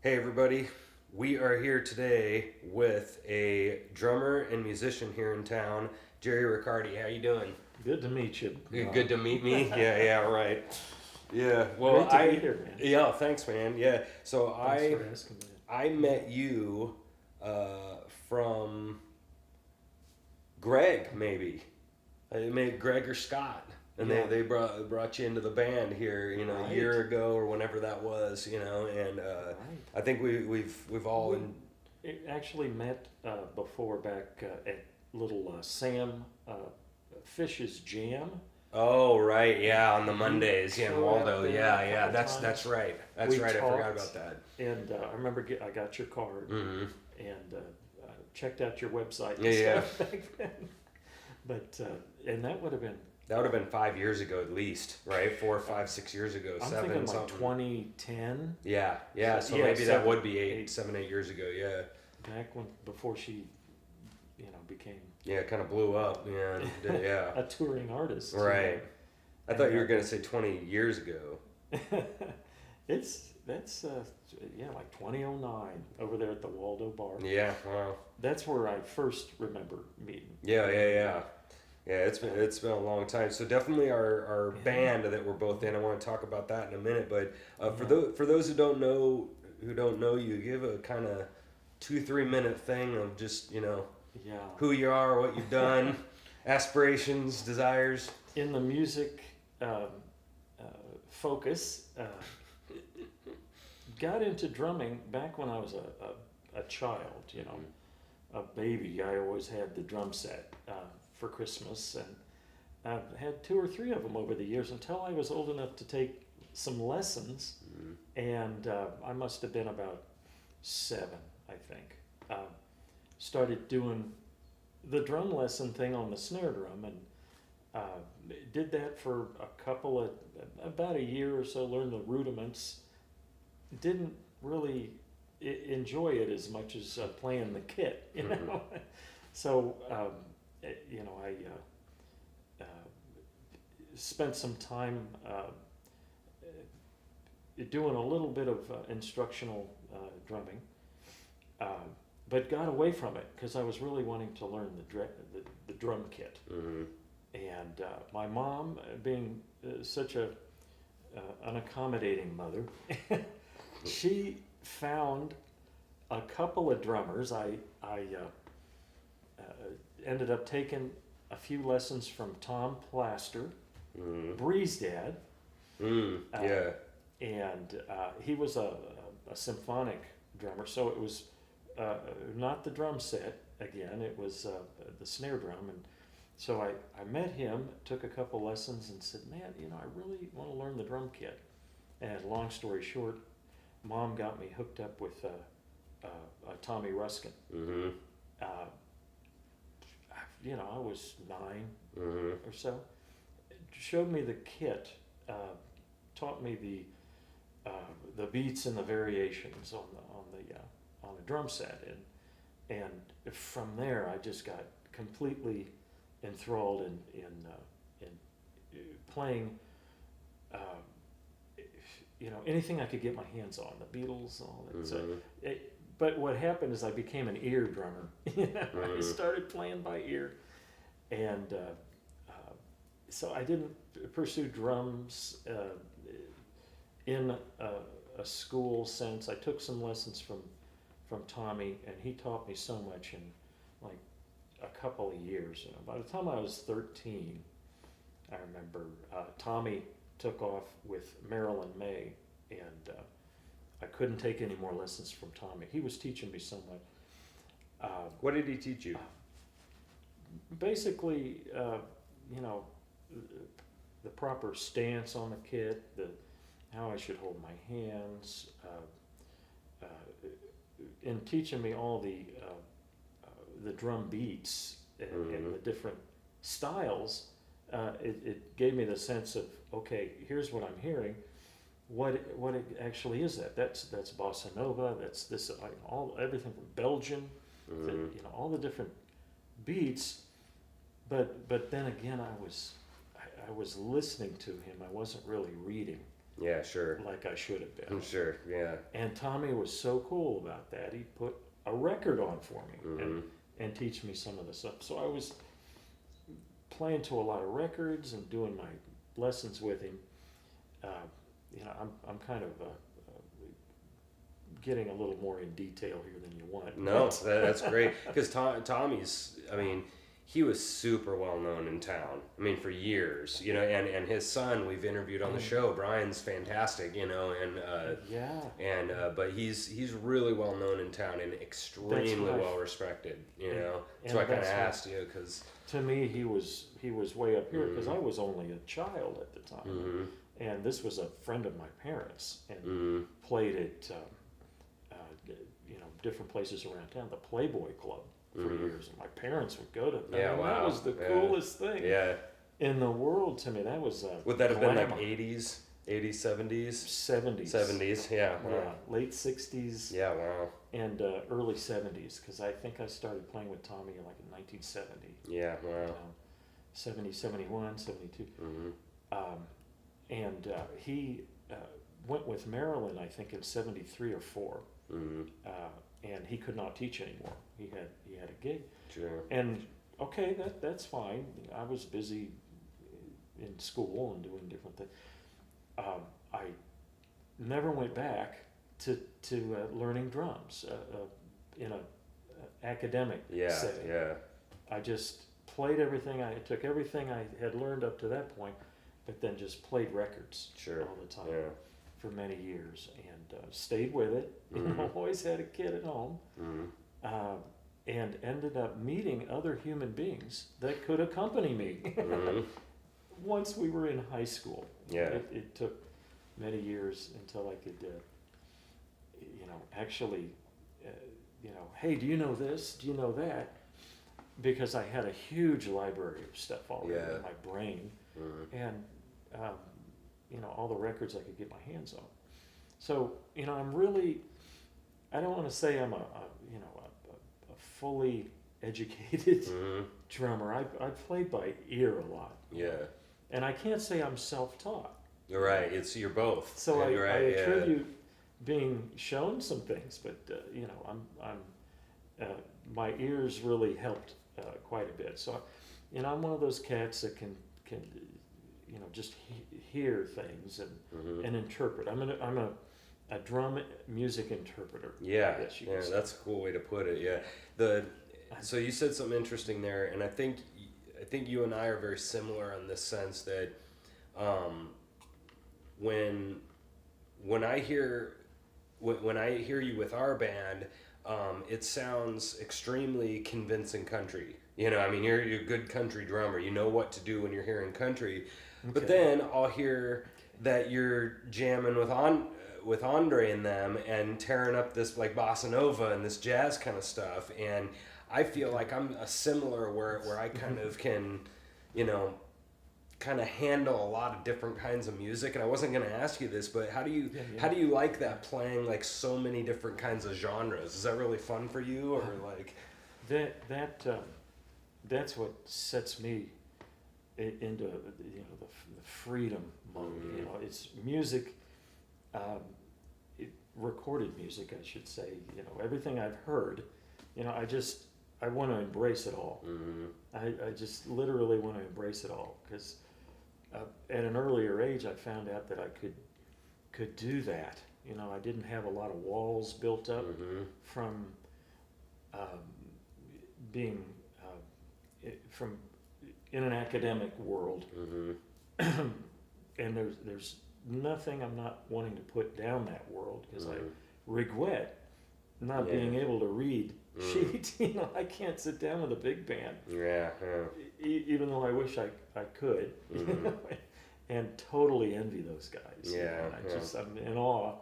Hey everybody, we are here today with a drummer and musician here in town, Jerry Riccardi. How you doing? Good to meet you. Good to meet me. Yeah, right. Yeah. Well, Great to be here, man. Yeah, thanks, man. Yeah. So Thanks for asking, man. I met you from Greg, maybe. I met Greg or Scott, and Yeah. they brought you into the band here, a Right. year ago or whenever that was, and Right. I think we've all It actually met before back at little Sam Fish's Jam. Oh right, yeah, on the Mondays, yeah, in showed up Waldo, there yeah, a yeah, couple that's times. right, that's We right. I forgot talked. about that. And I remember I got your card Hmm. and checked out your website and Yeah, stuff back then. But, and that would have been, That would have been 5 years ago at least, right? 4, 5, 6 years ago, I'm seven thinking like something. 2010, Yeah, yeah. So Yeah, maybe that 7, would be 8. 7, 8 years ago. Yeah, back before she, became yeah. Kind of blew up. Yeah, yeah. a touring artist. Right. I And, thought you were gonna say 20 years ago. That's like 2009 over there at the Waldo Bar. Yeah. Wow. That's where I first remember meeting. Yeah. Yeah, it's been a long time. So definitely our Yeah. band that we're both in. I want to talk about that in a minute. But for Yeah. those who don't know you, give a kind of 2-3 minute thing of just Yeah. who you are, what you've done, aspirations, desires. In the music focus, got into drumming back when I was a child. A baby. I always had the drum set for Christmas, and I've had 2 or 3 of them over the years until I was old enough to take some lessons, and I must have been about 7, I think. Started doing the drum lesson thing on the snare drum, and did that for about a year or so, learned the rudiments. Didn't really enjoy it as much as playing the kit, So, I spent some time doing a little bit of instructional drumming, but got away from it because I was really wanting to learn the drum kit. Mm-hmm. And my mom, being such an accommodating mother, she found a couple of drummers. I ended up taking a few lessons from Tom Plaster, Bree's dad. Yeah. And he was a symphonic drummer, so it was not the drum set again, it was the snare drum. And so I met him, took a couple lessons, and said, man, I really want to learn the drum kit. And long story short, Mom got me hooked up with Tommy Ruskin. Mm-hmm. I was 9 Mm-hmm. or so. Showed me the kit, taught me the beats and the variations on the drum set, and from there I just got completely enthralled in playing. Anything I could get my hands on, the Beatles, all that. So, but what happened is I became an ear drummer. I started playing by ear, and so I didn't pursue drums in a school sense. I took some lessons from Tommy, and he taught me so much in like a couple of years. By the time I was 13, I remember Tommy took off with Marilyn May, and I couldn't take any more lessons from Tommy. He was teaching me so much. What did he teach you? Basically, the proper stance on the kit, how I should hold my hands, in teaching me all the drum beats and the different styles. It gave me the sense of, okay, here's what I'm hearing. What it actually is that's bossa nova. That's this everything from Belgian, to, all the different beats. But then again, I was listening to him. I wasn't really reading. Yeah, sure. like I should have been. I'm sure. Yeah. And Tommy was so cool about that. He put a record on for me and teach me some of the stuff. So I was playing to a lot of records and doing my lessons with him. You know, I'm kind of getting a little more in detail here than you want. No, that's great. Because Tommy's, I mean, he was super well known in town. I mean, for years, you know, and his son we've interviewed on the show. Brian's fantastic, you know, but he's really well known in town and extremely well respected, you know. So I kind of asked you because to me he was way up here because I was only a child at the time, and this was a friend of my parents and played at you know, different places around town, the Playboy Club. For years, and my parents would go to that. Yeah, wow. That was the coolest thing in the world to me. That was would that have been like 80s, 70s, 70s? Yeah, wow. Yeah, late 60s. Yeah, wow. And early 70s, because I think I started playing with Tommy like in 1970. Yeah, wow. 70, 71, 72. And he went with Marilyn, I think, in 73 or 4. And he could not teach anymore. He had a gig. Sure. And okay, that's fine. I was busy in school and doing different things. I never went back to learning drums in a academic setting. Yeah. I just played everything. I took everything I had learned up to that point, but then just played records all the time for many years and stayed with it. You know, always had a kid at home, and ended up meeting other human beings that could accompany me. Once we were in high school, it took many years until I could, you know, actually, you know, hey, do you know this? Do you know that? Because I had a huge library of stuff already in my brain, and you know, all the records I could get my hands on. So, you know, I'm really, I don't want to say I'm a fully educated drummer. I played by ear a lot. Yeah. And I can't say I'm self-taught. You're right. You're both. So I attribute being shown some things, but you know, I'm my ears really helped quite a bit. So, you know, I'm one of those cats that can you know, just hear things and interpret. I'm a drum music interpreter. Yeah, that's a cool way to put it. Yeah, so you said something interesting there, and I think you and I are very similar in this sense that when I hear you with our band, it sounds extremely convincing country. You know, I mean, you're a good country drummer. You know what to do when you're hearing country. Okay. But then I'll hear that you're jamming with Andre and them and tearing up this like bossa nova and this jazz kind of stuff. And I feel like I'm a similar where I kind of can, you know, kind of handle a lot of different kinds of music. And I wasn't going to ask you this, but how do you like that, playing like so many different kinds of genres? Is that really fun for you, or like that's what sets me into, you know, the freedom mode. You know, it's music, recorded music, I should say. You know, everything I've heard, you know, I want to embrace it all. I just literally want to embrace it all, because at an earlier age I found out that I could do that. You know, I didn't have a lot of walls built up from being from in an academic world, and there's nothing I'm not wanting to put down that world, because I regret not being able to read sheet. You know, I can't sit down with a big band. Even though I wish I could. And totally envy those guys. I'm in awe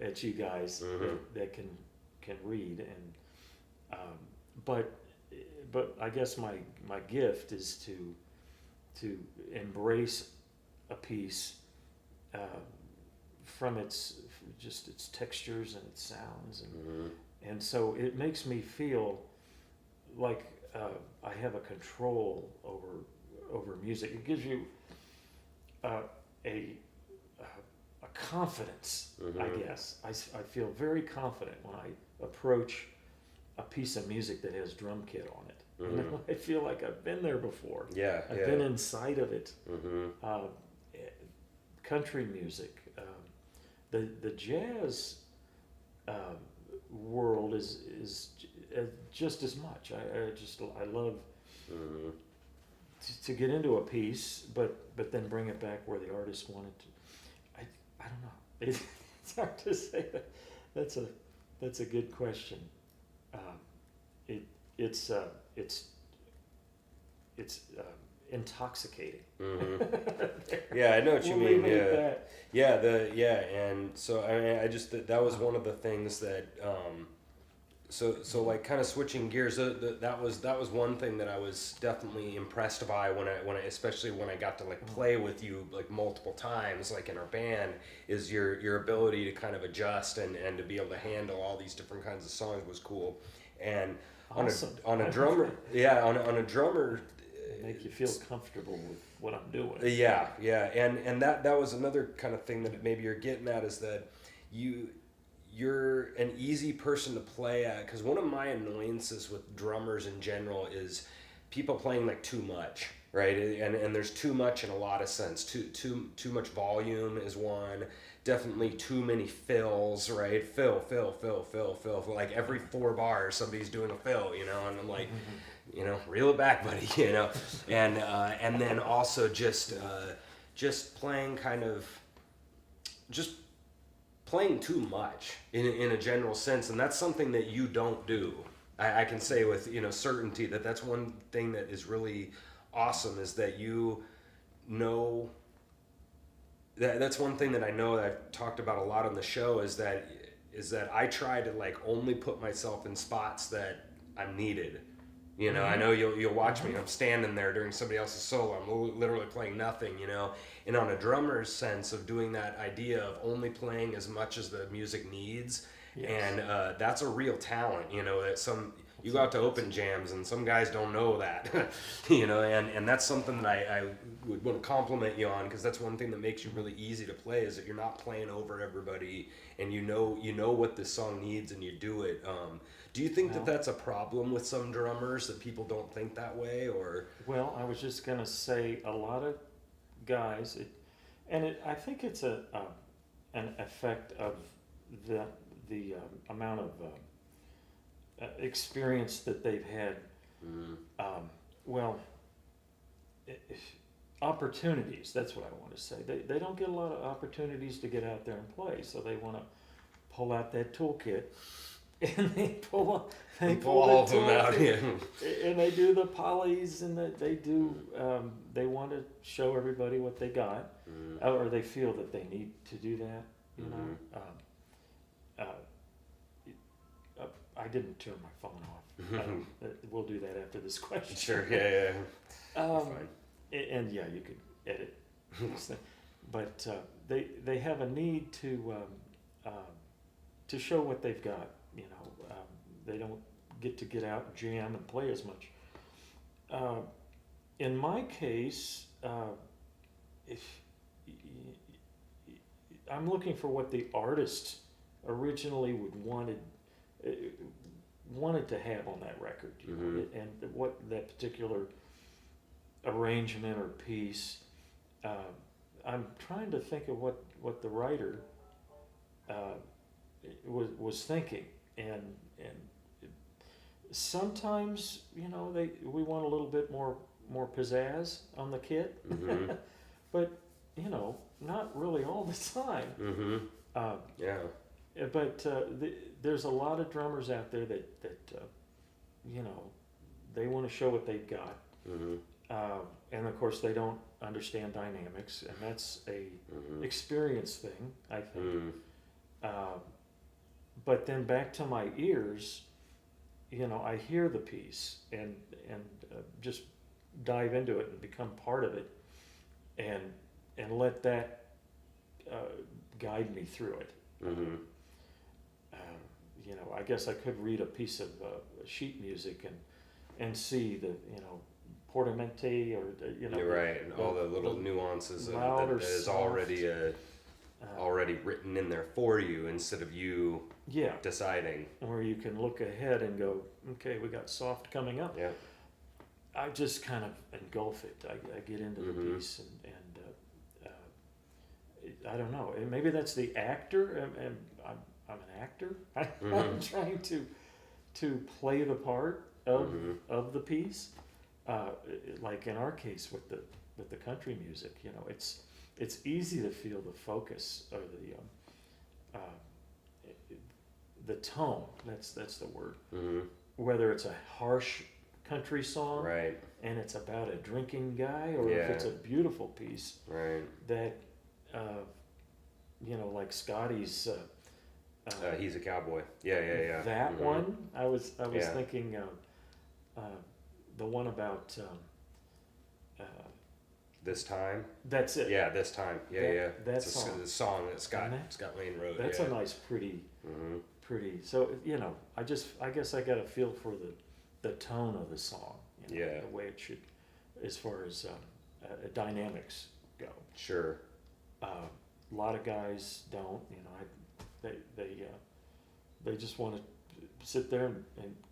at you guys that can read, and but I guess my gift is to embrace a piece from its textures and its sounds, and so it makes me feel like I have a control over music. It gives you a a confidence, I Mhm. guess. I feel very confident when I approach a piece of music that has drum kit on it. You Mhm. know, I feel like I've been there before. Yeah, I've yeah. been inside of it. Mhm. Eh, Country music, the jazz world is just as much. I love Mhm. to get into a piece, but then bring it back where the artist wanted to. I don't know. It's hard to say. That's a that's a good question. Um, it it's uh, it's it's intoxicating. Mhm. Yeah, I know what you We'll mean. leave it at Yeah. that. And so I mean, I just that was one of the things that so like kind of switching gears. That was one thing that I was definitely impressed by when I especially when I got to like play with you like multiple times like in our band is your ability to kind of adjust and to be able to handle all these different kinds of songs was cool. And Awesome. on a drummer, yeah, on a drummer. Make you feel comfortable with what I'm doing. Yeah, and that was another kind of thing that maybe you're getting at is that you're an easy person to play at because one of my annoyances with drummers in general is people playing like too much, right? And there's too much in a lot of sense. Too much volume is one. Definitely too many fills, right? Fill. Like every 4 bars, somebody's doing a fill, you know. And I'm like, you know, reel it back, buddy, you know. And then also just playing kind of just playing too much in a general sense, and that's something that you don't do. I can say with certainty that that's one thing that is really awesome is that you know that's one thing that I know that I've talked about a lot on the show is that I try to like only put myself in spots that I'm needed. You know, I know you'll watch me. I'm standing there during somebody else's solo. I'm literally playing nothing. You know, and on a drummer's sense of doing that idea of only playing as much as the music needs, Yes. and that's a real talent. You know, that you go out to open jams and some guys don't know that. You know, and that's something that I would want to compliment you on because that's one thing that makes you really easy to play is that you're not playing over everybody and you know what this song needs and you do it. Do you think that that's a problem with some drummers that people don't think that way, or? Well, I was just gonna say a lot of guys, I think it's an effect of the amount of experience that they've had. Um, well, opportunities. That's what I want to say. They don't get a lot of opportunities to get out there and play, so they want to pull out that toolkit. And they pull all of them out, yeah. And they do the polys, and they do. They want to show everybody what they got, or they feel that they need to do that. You know, I didn't turn my phone off. We'll do that after this question. Sure. Yeah. Fine. And yeah, you could edit, but they have a need to show what they've got. You know, they don't get out and jam and play as much. In my case, if I'm looking for what the artist originally wanted to have on that record, you know, and what that particular arrangement or piece. I'm trying to think of what the writer was thinking. And sometimes, you know, we want a little bit more pizzazz on the kit, but you know, not really all the time. But there's a lot of drummers out there that you know, they want to show what they've got, and of course they don't understand dynamics, and that's a experience thing, I think. But then back to my ears, you know, I hear the piece and just dive into it and become part of it, and let that guide me through it. You know, I guess I could read a piece of sheet music and see the, you know, portamenti or you know. You're right, and all the little nuances loud that or is soft. already a already written in there for you instead of you Yeah, deciding. where you can look ahead and go, okay, we got soft coming up. Yeah. I just kind of engulf it. I get into the Mhm. piece I don't know. And maybe that's the actor. And I'm an actor. I'm Mhm. trying to play the part of Mhm. of the piece. Like in our case with the country music, you know, it's easy to feel the focus or the tone. That's the word. Mhm. Whether it's a harsh country song Right. and it's about a drinking guy, or if Yeah. it's a beautiful piece Right. that, you know, like Scotty's. He's a cowboy. Yeah. Yeah. Yeah. That Mhm. one, I was Yeah. thinking the one about. This time. That's it. Yeah. This time. Yeah. That- Yeah. that It's a song. song that And that- Scott Lane wrote. That's yeah. a nice, pretty. Mhm. So you know, I guess I got a feel for the tone of the song. You know, Yeah. The way it should, as far as dynamics go. Sure. A lot of guys don't. You know, they just want to sit there and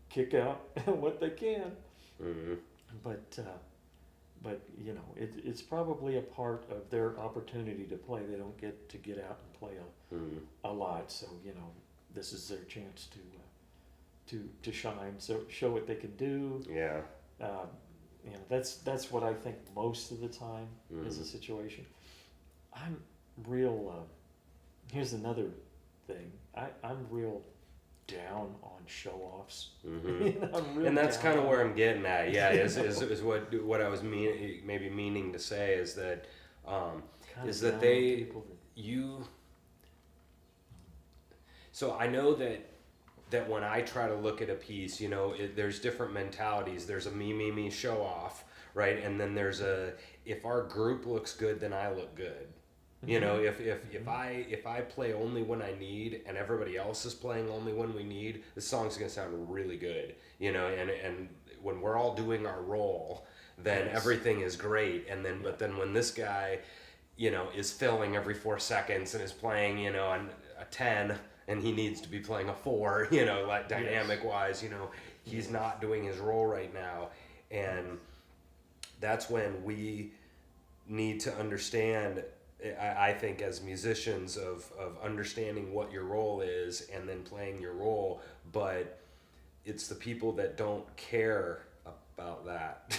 kick out what they can. Mhm. But you know, it's probably a part of their opportunity to play. They don't get to get out and play Mhm. a lot, so you know, this is their chance to shine. So show what they can do. Yeah. You know, that's what I think most of the time is Mhm. a situation. I'm real. Here's another thing. I'm real down on show-offs. Mhm. You know, I'm real And that's down kind of on where it. I'm getting at. Yeah, is what I was maybe meaning to say is that Kinda is that down on they people that- you. So I know that when I try to look at a piece, you know, there's different mentalities. There's a me show off, right? And then there's a if our group looks good, then I look good. You know, if I play only when I need and everybody else is playing only when we need, the song's gonna sound really good. You know, and when we're all doing our role, then Yes. everything is great. And then but then when this guy, you know, is filling every 4 seconds and is playing, you know, a 10 and he needs to be playing a 4, you know, like dynamic wise, you know, he's not doing his role right now. And that's when we need to understand, I think, as musicians, of understanding what your role is and then playing your role. But it's the people that don't care about that.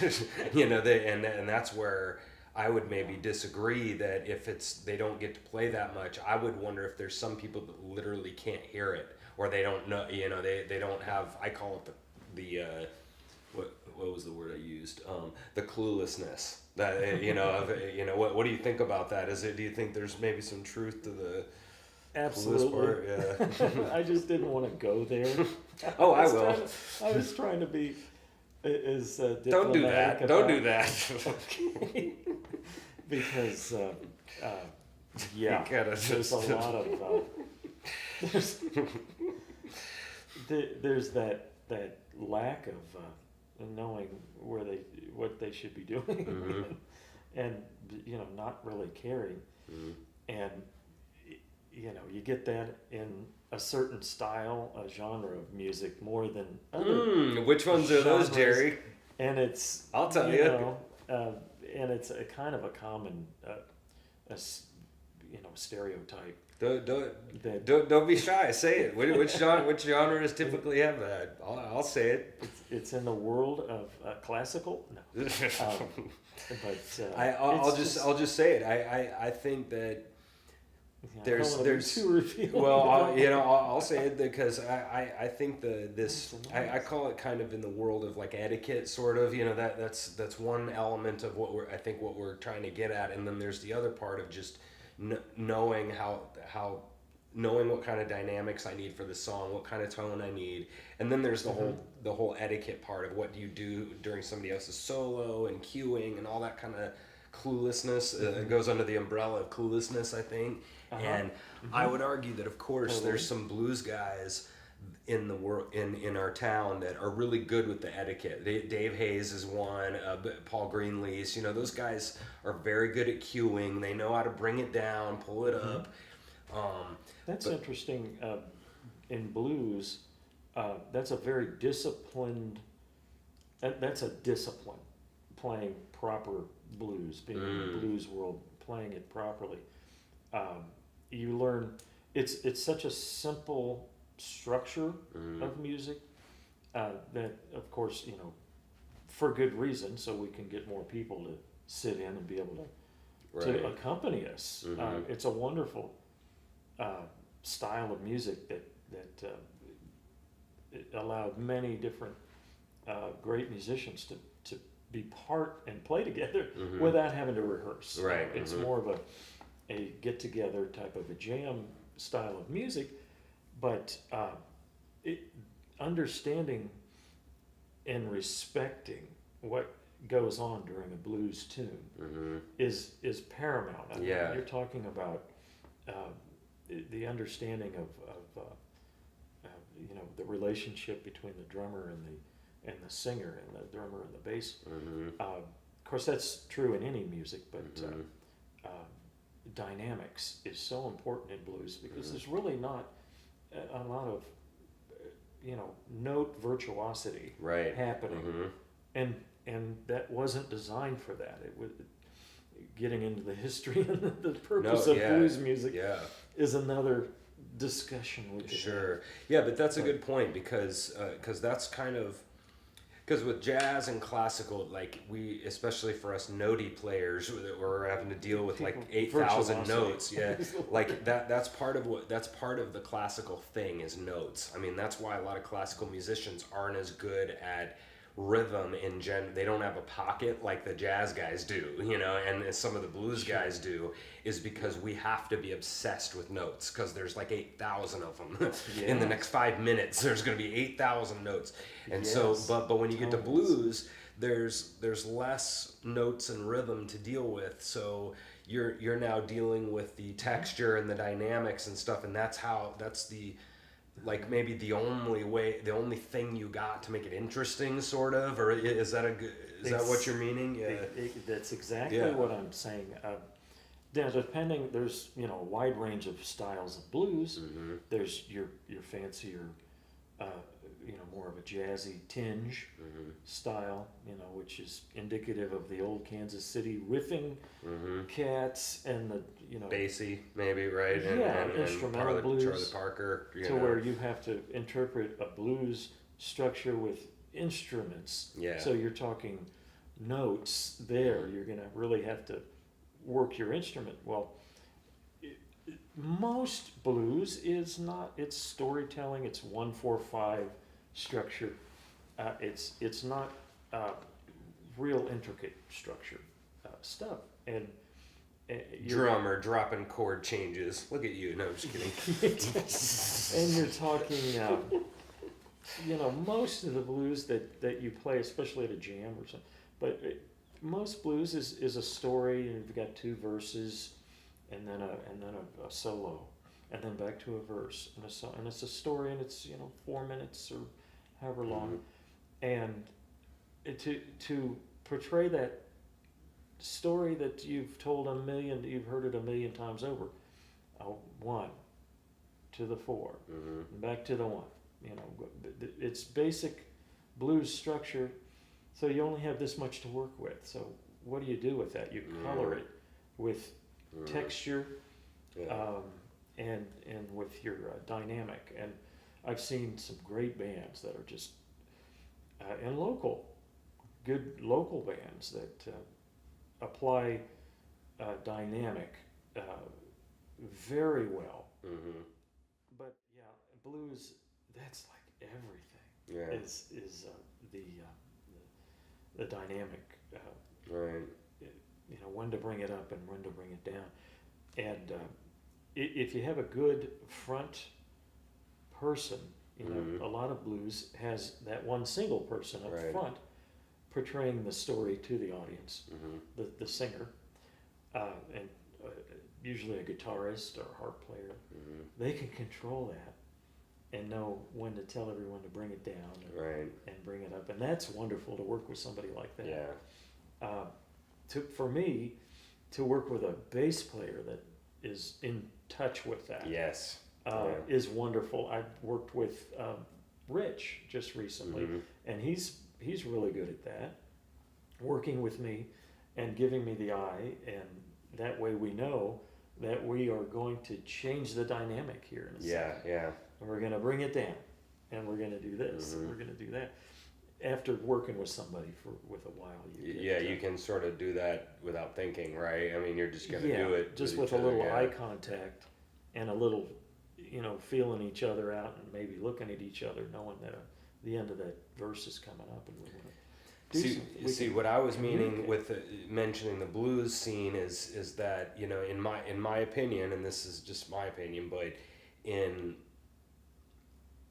You know, and that's where I would maybe disagree, that if they don't get to play that much, I would wonder if there's some people that literally can't hear it, or they don't know, you know, they don't have, I call it the what was the word I used? The cluelessness. That you know, what do you think about that? Do you think there's maybe some truth to the clueless part? Absolutely. Yeah. I just didn't want to go there. Oh, I will. I was trying to be as Don't do diplomatic that. Don't do about- that. because yeah, You gotta there's a just- lot of there's that lack of knowing what they should be doing, Mhm. and you know, not really caring, Mhm. and you know, you get that in a certain style, a genre of music more than other. Which ones are those, genres. Jerry? And it's I'll tell you. know, and it's a kind of a common stereotype that Don't be shy. Say it. Which genres typically have that? I'll say it. it's in the world of classical. No, but I'll it's just say it. I think that I there's- don't wanna be there's- too revealing. well, I'll say it because I think That's I call it kind of in the world of like etiquette, sort of. You know, that's one element of what we're trying to get at, and then there's the other part of just knowing knowing what kind of dynamics I need for the song, what kind of tone I need, and then there's the whole etiquette part of what do you do during somebody else's solo and cueing and all that kind of cluelessness. It goes under the umbrella of cluelessness, I think. And I would argue that, of course, Totally. there's some blues guys in the world in our town that are really good with the etiquette. Dave Hayes is one. Paul Greenlease. You know, those guys are very good at cueing. They know how to bring it down, pull it up. That's but interesting. In blues, that's a very disciplined. That's a discipline, playing proper blues, being in the blues world, playing it properly. Um, you learn. It's such a simple structure of music that, of course, for good reason, so we can get more people to sit in and be able to right. accompany us. It's a wonderful style of music that it allowed many different great musicians to be part and play together without having to rehearse. Right. It's more of a get together type of a jam style of music, but it, understanding and respecting what goes on during a blues tune is paramount. I mean, Yeah. you're talking about the understanding of the relationship between the drummer and the singer, and the drummer and the bass. Of course, that's true in any music, but dynamics is so important in blues, because there's really not a lot of note virtuosity Right. happening, and that wasn't designed for that. It was getting into the history and the purpose of blues music is another discussion we could have. Yeah, but that's a good point, because that's kind of, because with jazz and classical, like, we, especially for us notey players, that we're having to deal with like 8,000 notes. Yeah, like that's part of the classical thing, is notes. I mean, that's why a lot of classical musicians aren't as good at rhythm in they don't have a pocket like the jazz guys do, and some of the blues guys do, is because we have to be obsessed with notes, because there's like 8,000 of them. In the next 5 minutes there's going to be 8,000 notes, and so but when you get to blues, there's less notes and rhythm to deal with, so you're now dealing with the texture and the dynamics and stuff, and that's the, like, maybe the only thing you got to make it interesting, sort of, or is that is that what you're meaning? Yeah, that's exactly what I'm saying. Now, depending, there's a wide range of styles of blues. There's your fancier, more of a jazzy tinge style, which is indicative of the old Kansas City riffing cats, and the bassy, maybe, right? And instrumental blues, Charlie Parker, to where you have to interpret a blues structure with instruments. So you're talking notes there. You're gonna really have to work your instrument. Well, most blues is not. It's storytelling. It's 1-4-5 structure. It's not real intricate structure stuff. And drummer dropping chord changes. Look at you. No, I'm just kidding. And you're talking, most of the blues that you play, especially at a jam or something, but most blues is a story, and you've got two verses, and then a solo, and then back to a verse, and it's a story, and it's 4 minutes or however long, and to portray that story that you've heard it a million times over, 1 to the 4, and back to the 1. It's basic blues structure. So you only have this much to work with. So what do you do with that? You color it with texture, and with your dynamic. And I've seen some great bands that are just and good local bands that apply dynamic very well. But yeah, blues, that's like everything. Is the dynamic, right? When to bring it up and when to bring it down, and if you have a good front person, a lot of blues has that one single person up front portraying the story to the audience, the singer, and usually a guitarist or harp player. They can control that and know when to tell everyone to bring it down and bring it up, and that's wonderful to work with somebody like that. For me, to work with a bass player that is in touch with that. Yes. Is wonderful. I've worked with Rich just recently, Mm-hmm. and he's really good at that, working with me and giving me the eye, and that way we know that we are going to change the dynamic here in a second. Yeah. And we're going to bring it down, and we're going to do this, and we're going to do that. After working with somebody with a while, you can sort of do that without thinking, right? I mean, you're just going to do it just with with each a other, little eye contact and a little, feeling each other out and maybe looking at each other, knowing that the end of that verse is coming up, and we want to do something. See, what I was meaning with mentioning the blues scene is that, in my opinion, and this is just my opinion, but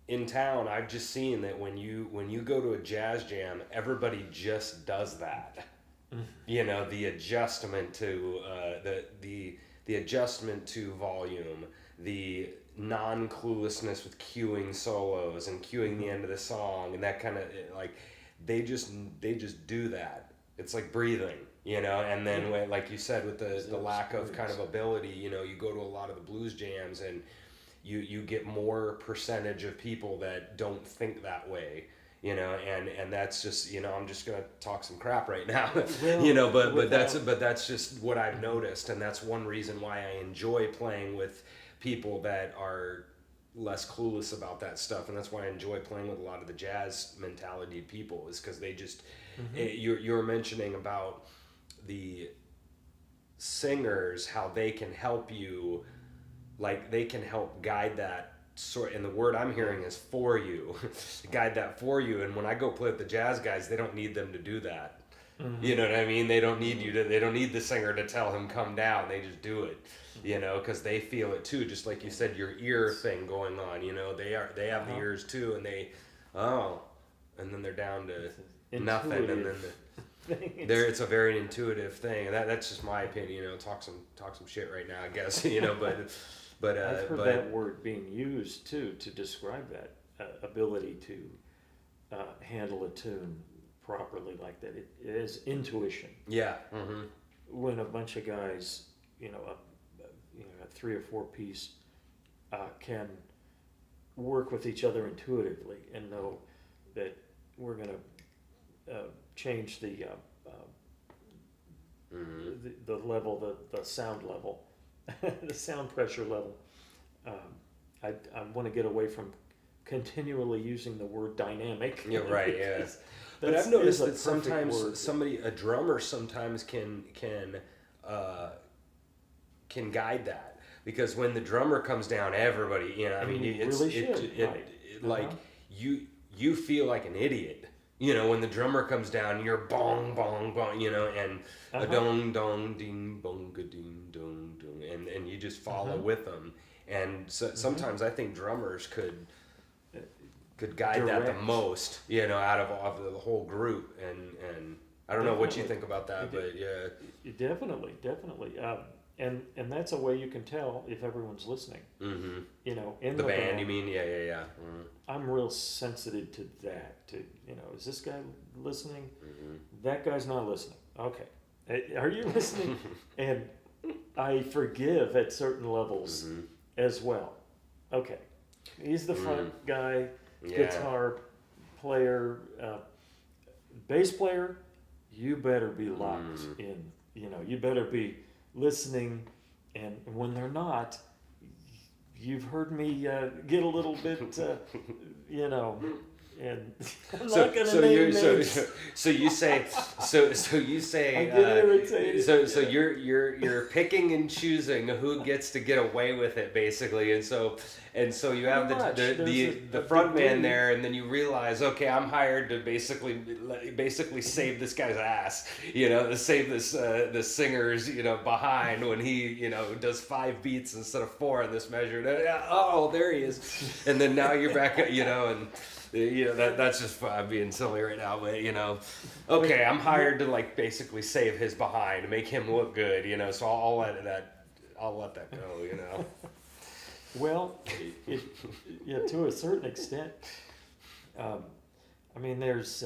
in town, I've just seen that when you go to a jazz jam, everybody just does that. Mm-hmm. The adjustment to the adjustment to volume, the non-cluelessness with cueing solos and cueing the end of the song, and that kind of they just do that. It's like breathing, and then when, like you said, with the lack of kind of ability, you go to a lot of the blues jams and you get more percentage of people that don't think that way, and that's just, I'm just gonna talk some crap right now, well, but that's just what I've noticed, and that's one reason why I enjoy playing with people that are less clueless about that stuff, and that's why I enjoy playing with a lot of the jazz mentality people, is because they just you're mentioning about the singers, how they can help you, like they can help guide that sort, and the word I'm hearing is for you, guide that for you. And when I go play with the jazz guys, they don't need them to do that. You know what I mean? They don't need they don't need the singer to tell him come down. They just do it, because they feel it too. Just like you said, your ear thing going on. They have the ears too, and and then they're down to nothing, and then it's a very intuitive thing, and that's just my opinion. Talk some shit right now, I guess. But I've heard that word being used too to describe that ability to handle a tune properly like that. It is intuition. Yeah. Mm-hmm. When a bunch of guys, a 3 or 4 piece, can work with each other intuitively and know that we're going to change the level, the sound level, the sound pressure level. I want to get away from continually using the word dynamic. Yeah, right. Yes. But I've noticed that sometimes a drummer sometimes can guide that, because when the drummer comes down, everybody, you feel like an idiot, when the drummer comes down, you're bong bong bong, and a dong dong ding bong ga ding dong dong, and you just follow with them, and so sometimes I think drummers could guide that the most, out of the whole group, and I don't know what you think about that, but yeah. Definitely. And that's a way you can tell if everyone's listening. Mm-hmm. In the band, you mean? Yeah. Mm-hmm. I'm real sensitive to that. Is this guy listening? Mm-hmm. That guy's not listening. Okay. Are you listening? And I forgive at certain levels as well. Okay. He's the front guy. Yeah. Guitar player, bass player, you better be locked in. You better be listening, and when they're not, you've heard me get a little bit, and I'm not going to name names. So you say I get irritated. So you're picking and choosing who gets to get away with it, basically, and so you have the front man there, and then you realize, okay, I'm hired to basically save this guy's ass, to save the singer's behind when he does 5 beats instead of 4 in this measure. Oh, there he is, and then now you're back, and. That's just I'm being silly right now, but okay, I'm hired to basically save his behind, to make him look good, so I'll let that go, Well, to a certain extent, there's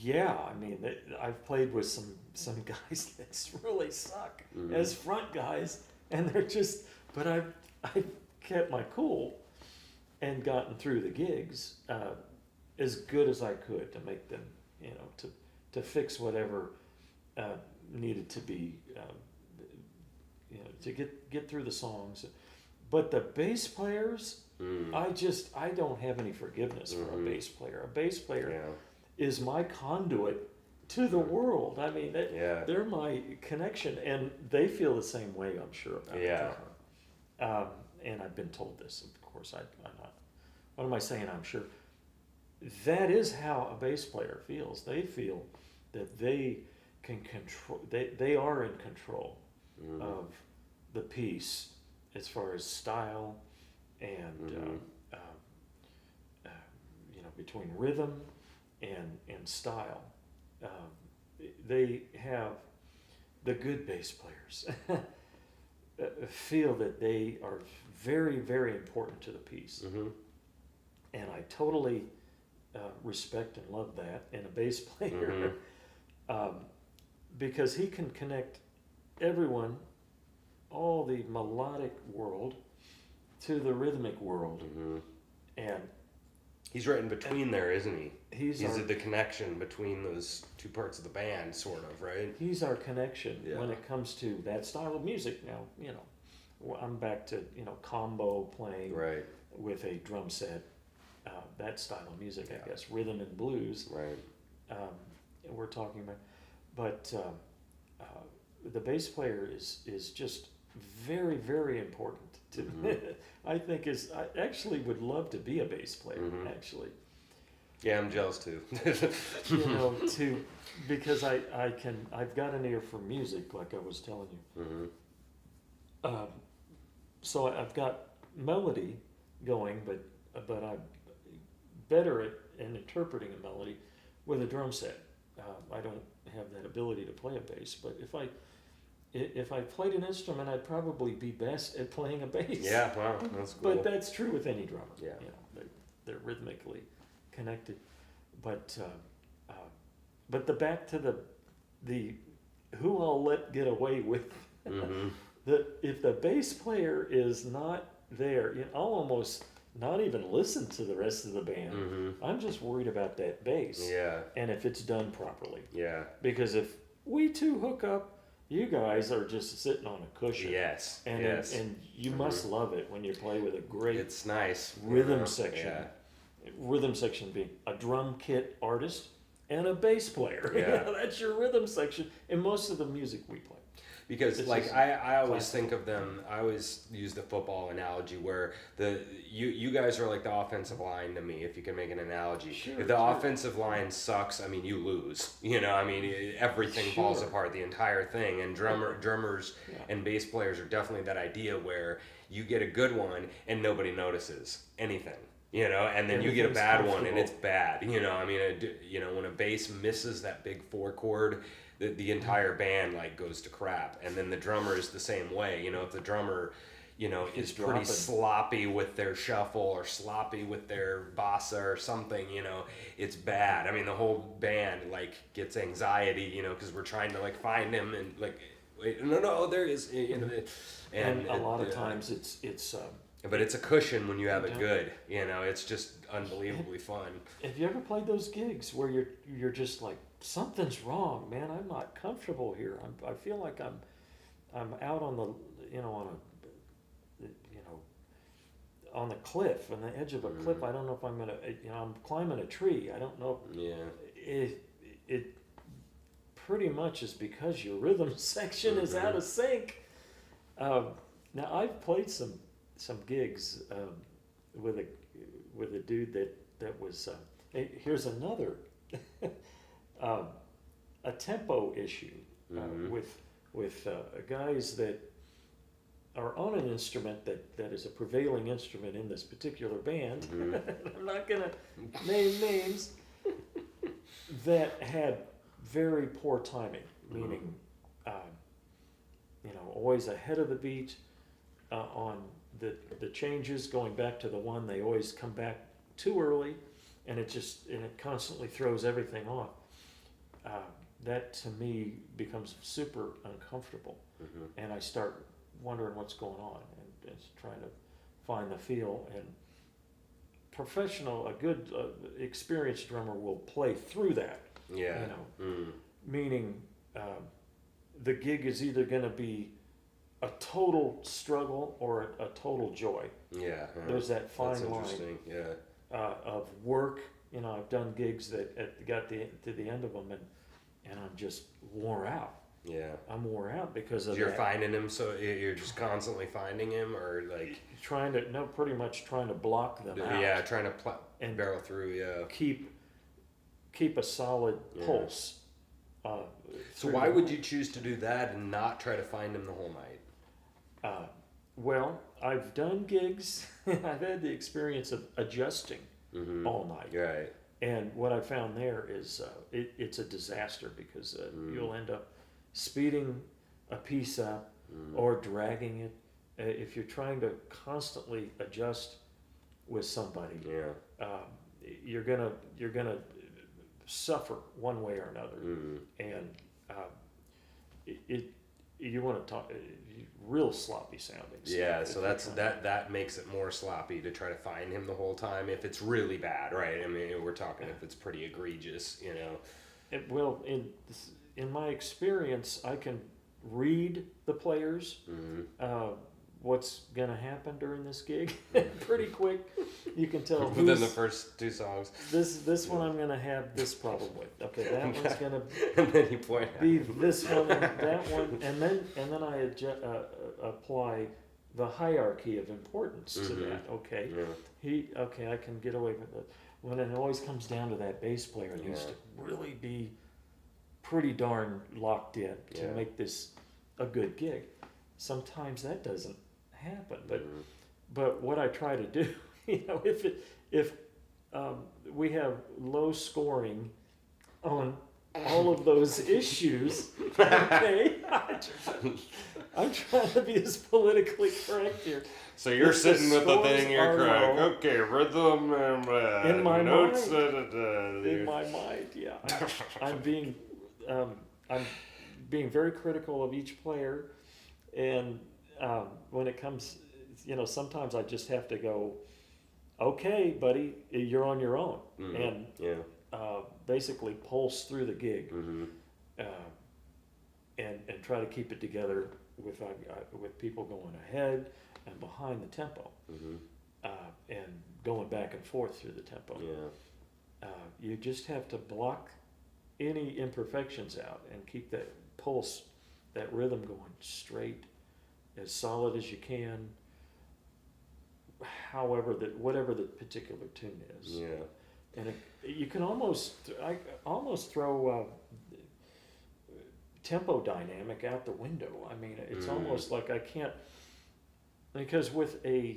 Yeah, I mean, I've played with some guys that really suck as front guys, and they're just. But I've kept my cool and gotten through the gigs as good as I could to make them, to fix whatever needed to be, to get through the songs. But the bass players, I don't have any forgiveness for a bass player. A bass player is my conduit to the world. I mean, they're my connection, and they feel the same way, I'm sure, about the drummer. And I've been told this, of course. I'm not. What am I saying? I'm sure. That is how a bass player feels. They feel that they can control. They are in control of the piece as far as style and between rhythm and style. They have the good bass players feel that they are very, very important to the piece. And I totally respect and love that in a bass player because he can connect everyone, all the melodic world, to the rhythmic world. And he's right in between there, isn't he? He's the connection between those two parts of the band, sort of, right? He's our connection when it comes to that style of music. Now, I'm back to, combo playing with a drum set, that style of music, I guess, rhythm and blues. Right. We're talking about, but the bass player is just very, very important to me. I actually would love to be a bass player, actually. Yeah, I'm jealous too. Because I've got an ear for music, like I was telling you. So I've got melody going, but I'm better at interpreting a melody with a drum set. I don't have that ability to play a bass, but if I played an instrument, I'd probably be best at playing a bass. Yeah, wow, that's cool. But that's true with any drummer. Yeah. They're rhythmically connected. But back to the who I'll let get away with. If the bass player is not there, I'll almost not even listen to the rest of the band. I'm just worried about that bass. Yeah. And if it's done properly. Yeah. Because if we two hook up, you guys are just sitting on a cushion. Yes. And you must love it when you play with a great it's nice rhythm section. Yeah. Rhythm section being a drum kit artist and a bass player. Yeah. That's your rhythm section in most of the music we play. Because I always think of them, I always use the football analogy where you guys are like the offensive line to me, if you can make an analogy. If the offensive line sucks, I mean, you lose. Everything falls apart, the entire thing. And drummers and bass players are definitely that idea where you get a good one and nobody notices anything. And then you get a bad one and it's bad. When a bass misses that big 4-chord, the entire band goes to crap. And then the drummer is the same way. If the drummer, is pretty sloppy with their shuffle or sloppy with their bossa or something, it's bad. I mean, the whole band gets anxiety, because we're trying to find him and wait, no, there is, and a lot of times it's but it's a cushion when you have it good. It's just unbelievably fun. Have you ever played those gigs where you're just like, something's wrong, man? I'm not comfortable here. I feel like I'm out on the on the cliff, on the edge of a cliff. I don't know if I'm gonna I'm climbing a tree. I don't know. It pretty much is because your rhythm section is out of sync. Now I've played some gigs with a dude that was here's another a tempo issue with guys that are on an instrument that is a prevailing instrument in this particular band. I'm not gonna name names, that had very poor timing, meaning always ahead of the beat on the changes, going back to the one, they always come back too early, and it constantly throws everything off. that to me becomes super uncomfortable, and I start wondering what's going on, and just trying to find the feel. And a good experienced drummer will play through that. Yeah. You know, meaning the gig is either going to be a total struggle or a total joy. Yeah. There's that fine That's line. interesting. Yeah. Of work. You know, I've done gigs that got to the end of them, and I'm just wore out. Yeah. I'm wore out because of You're that. finding him, so you're just constantly finding him, or like Pretty much trying to block them out. yeah, trying to and barrel through. Yeah. Keep a solid pulse. So why would you choose to do that and not try to find him the whole night? Well, I've done gigs. I've had the experience of adjusting all night. Right. And what I found there is it's a disaster because you'll end up speeding a piece up or dragging it. If you're trying to constantly adjust with somebody, you're gonna suffer one way or another. And you want to talk real sloppy sounding stuff. Yeah, so that makes it more sloppy to try to find him the whole time if it's really bad, right? I mean, we're talking if it's pretty egregious, you know. Well, in my experience, I can read the players, what's gonna happen during this gig pretty quick. You can tell within the first two songs. This one I'm gonna have this problem with. Okay, that one's gonna and then you point be this one and that one, and then I apply the hierarchy of importance to that. Okay, I can get away with it. When it always comes down to that bass player, it needs to really be pretty darn locked in to make this a good gig. Sometimes that doesn't happen, but what I try to do, you know, if we have low scoring on all of those issues, okay, I'm trying to be as politically correct here. So you're sitting with the thing, you're crying, okay, rhythm and in my notes. mind, in my mind, yeah, I'm being very critical of each player, and when it comes, you know, sometimes I just have to go, okay, buddy, you're on your own, and basically pulse through the gig, and try to keep it together with people going ahead and behind the tempo, and going back and forth through the tempo. You just have to block any imperfections out and keep that pulse, that rhythm going straight, as solid as you can. However, whatever the particular tune is, and you can almost throw tempo dynamic out the window. I mean, it's almost like I can't, because with a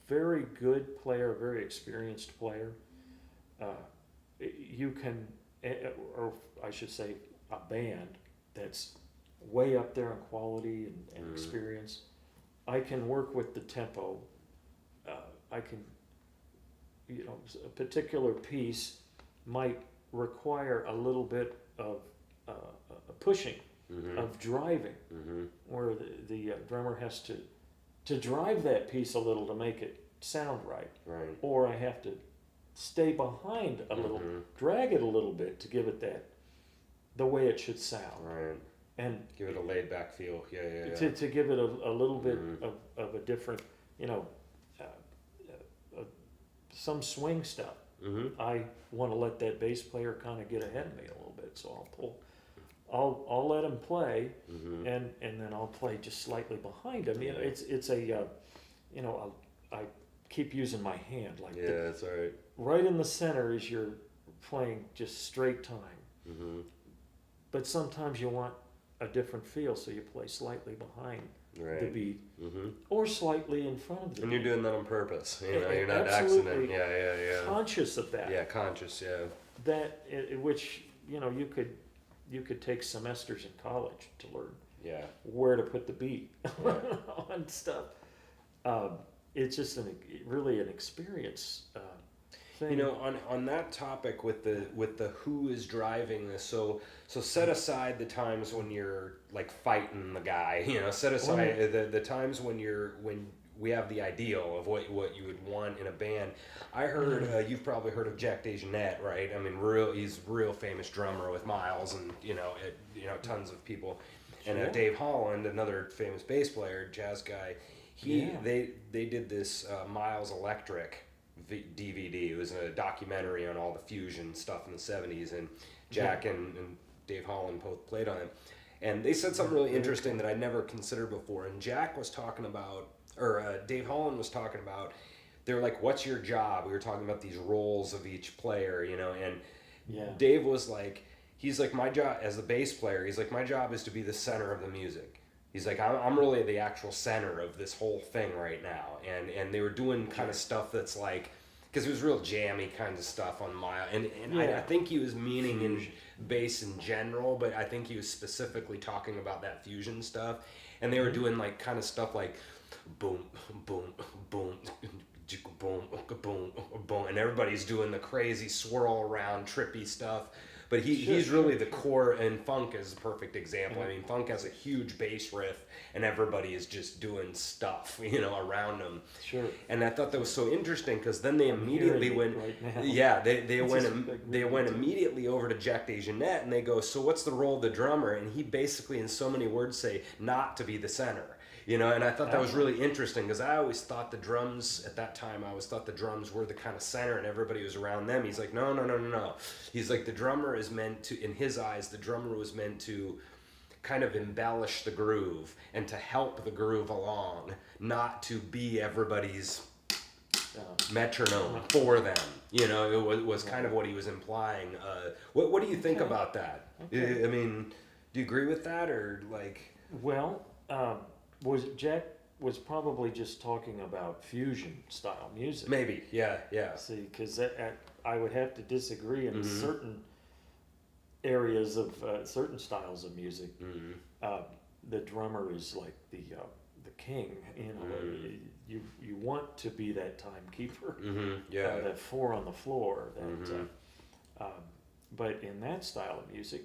very good player, a very experienced player, you can, or I should say, a band that's way up there in quality and experience. I can work with the tempo. I can, you know, a particular piece might require a little bit of pushing, of driving, where the drummer has to drive that piece a little to make it sound right. Or I have to stay behind a little, drag it a little bit to give it the way it should sound. And give it a laid back feel. To give it a little bit of a different, you know, some swing stuff. I want to let that bass player kind of get ahead of me a little bit, so I'll let him play, and then I'll play just slightly behind him. You know, it's a you know, I keep using my hand like that's all right. Right in the center is you're playing just straight time, but sometimes you want a different feel, so you play slightly behind the beat, or slightly in front of the beat. And you're doing that on purpose, you know, you're not Absolutely accident. Conscious of that. Yeah, conscious, That, which, you know, you could take semesters in college to learn where to put the beat on stuff. It's just really an experience. thing. You know, on that topic with the who is driving this, so set aside the times when you're like fighting the guy, you know, set aside the times when we have the ideal of what you would want in a band. I heard you've probably heard of Jack DeJohnette, right? I mean, he's a real famous drummer with Miles and tons of people. And Sure. Dave Holland, another famous bass player, jazz guy, they did this Miles Electric DVD. It was a documentary on all the fusion stuff in the 70s, and Jack and Dave Holland both played on it. And they said something really interesting that I'd never considered before. And Jack was talking about, or Dave Holland was talking about, they're like, what's your job? We were talking about these roles of each player, you know, and Dave was like, he's like, my job as a bass player, he's like, my job is to be the center of the music. He's like, I'm really the actual center of this whole thing right now. And they were doing kind of stuff that's like, because it was real jammy kind of stuff on Mile. And I think he was meaning in bass in general, but I think he was specifically talking about that fusion stuff. And they were doing like kind of stuff like boom, boom, boom, boom, boom, boom. And everybody's doing the crazy swirl around, trippy stuff. But he's really the core, and funk is a perfect example. I mean, funk has a huge bass riff, and everybody is just doing stuff, you know, around them. Sure. And I thought that was so interesting because then they immediately went, they went immediately over to Jack DeJohnette, and they go, so what's the role of the drummer? And he basically, in so many words, say not to be the center. You know, and I thought that was really interesting because I always thought the drums at that time, were the kind of center and everybody was around them. He's like, no. He's like, the drummer is meant to, in his eyes, the drummer was meant to kind of embellish the groove and to help the groove along, not to be everybody's metronome for them. You know, it was kind of what he was implying. What do you think about that? Okay. I mean, do you agree with that or like? Well, Jack was probably just talking about fusion style music. Maybe, yeah. See, because I would have to disagree in certain areas of certain styles of music. The drummer is like the king. You know, you want to be that timekeeper. That four on the floor. But in that style of music,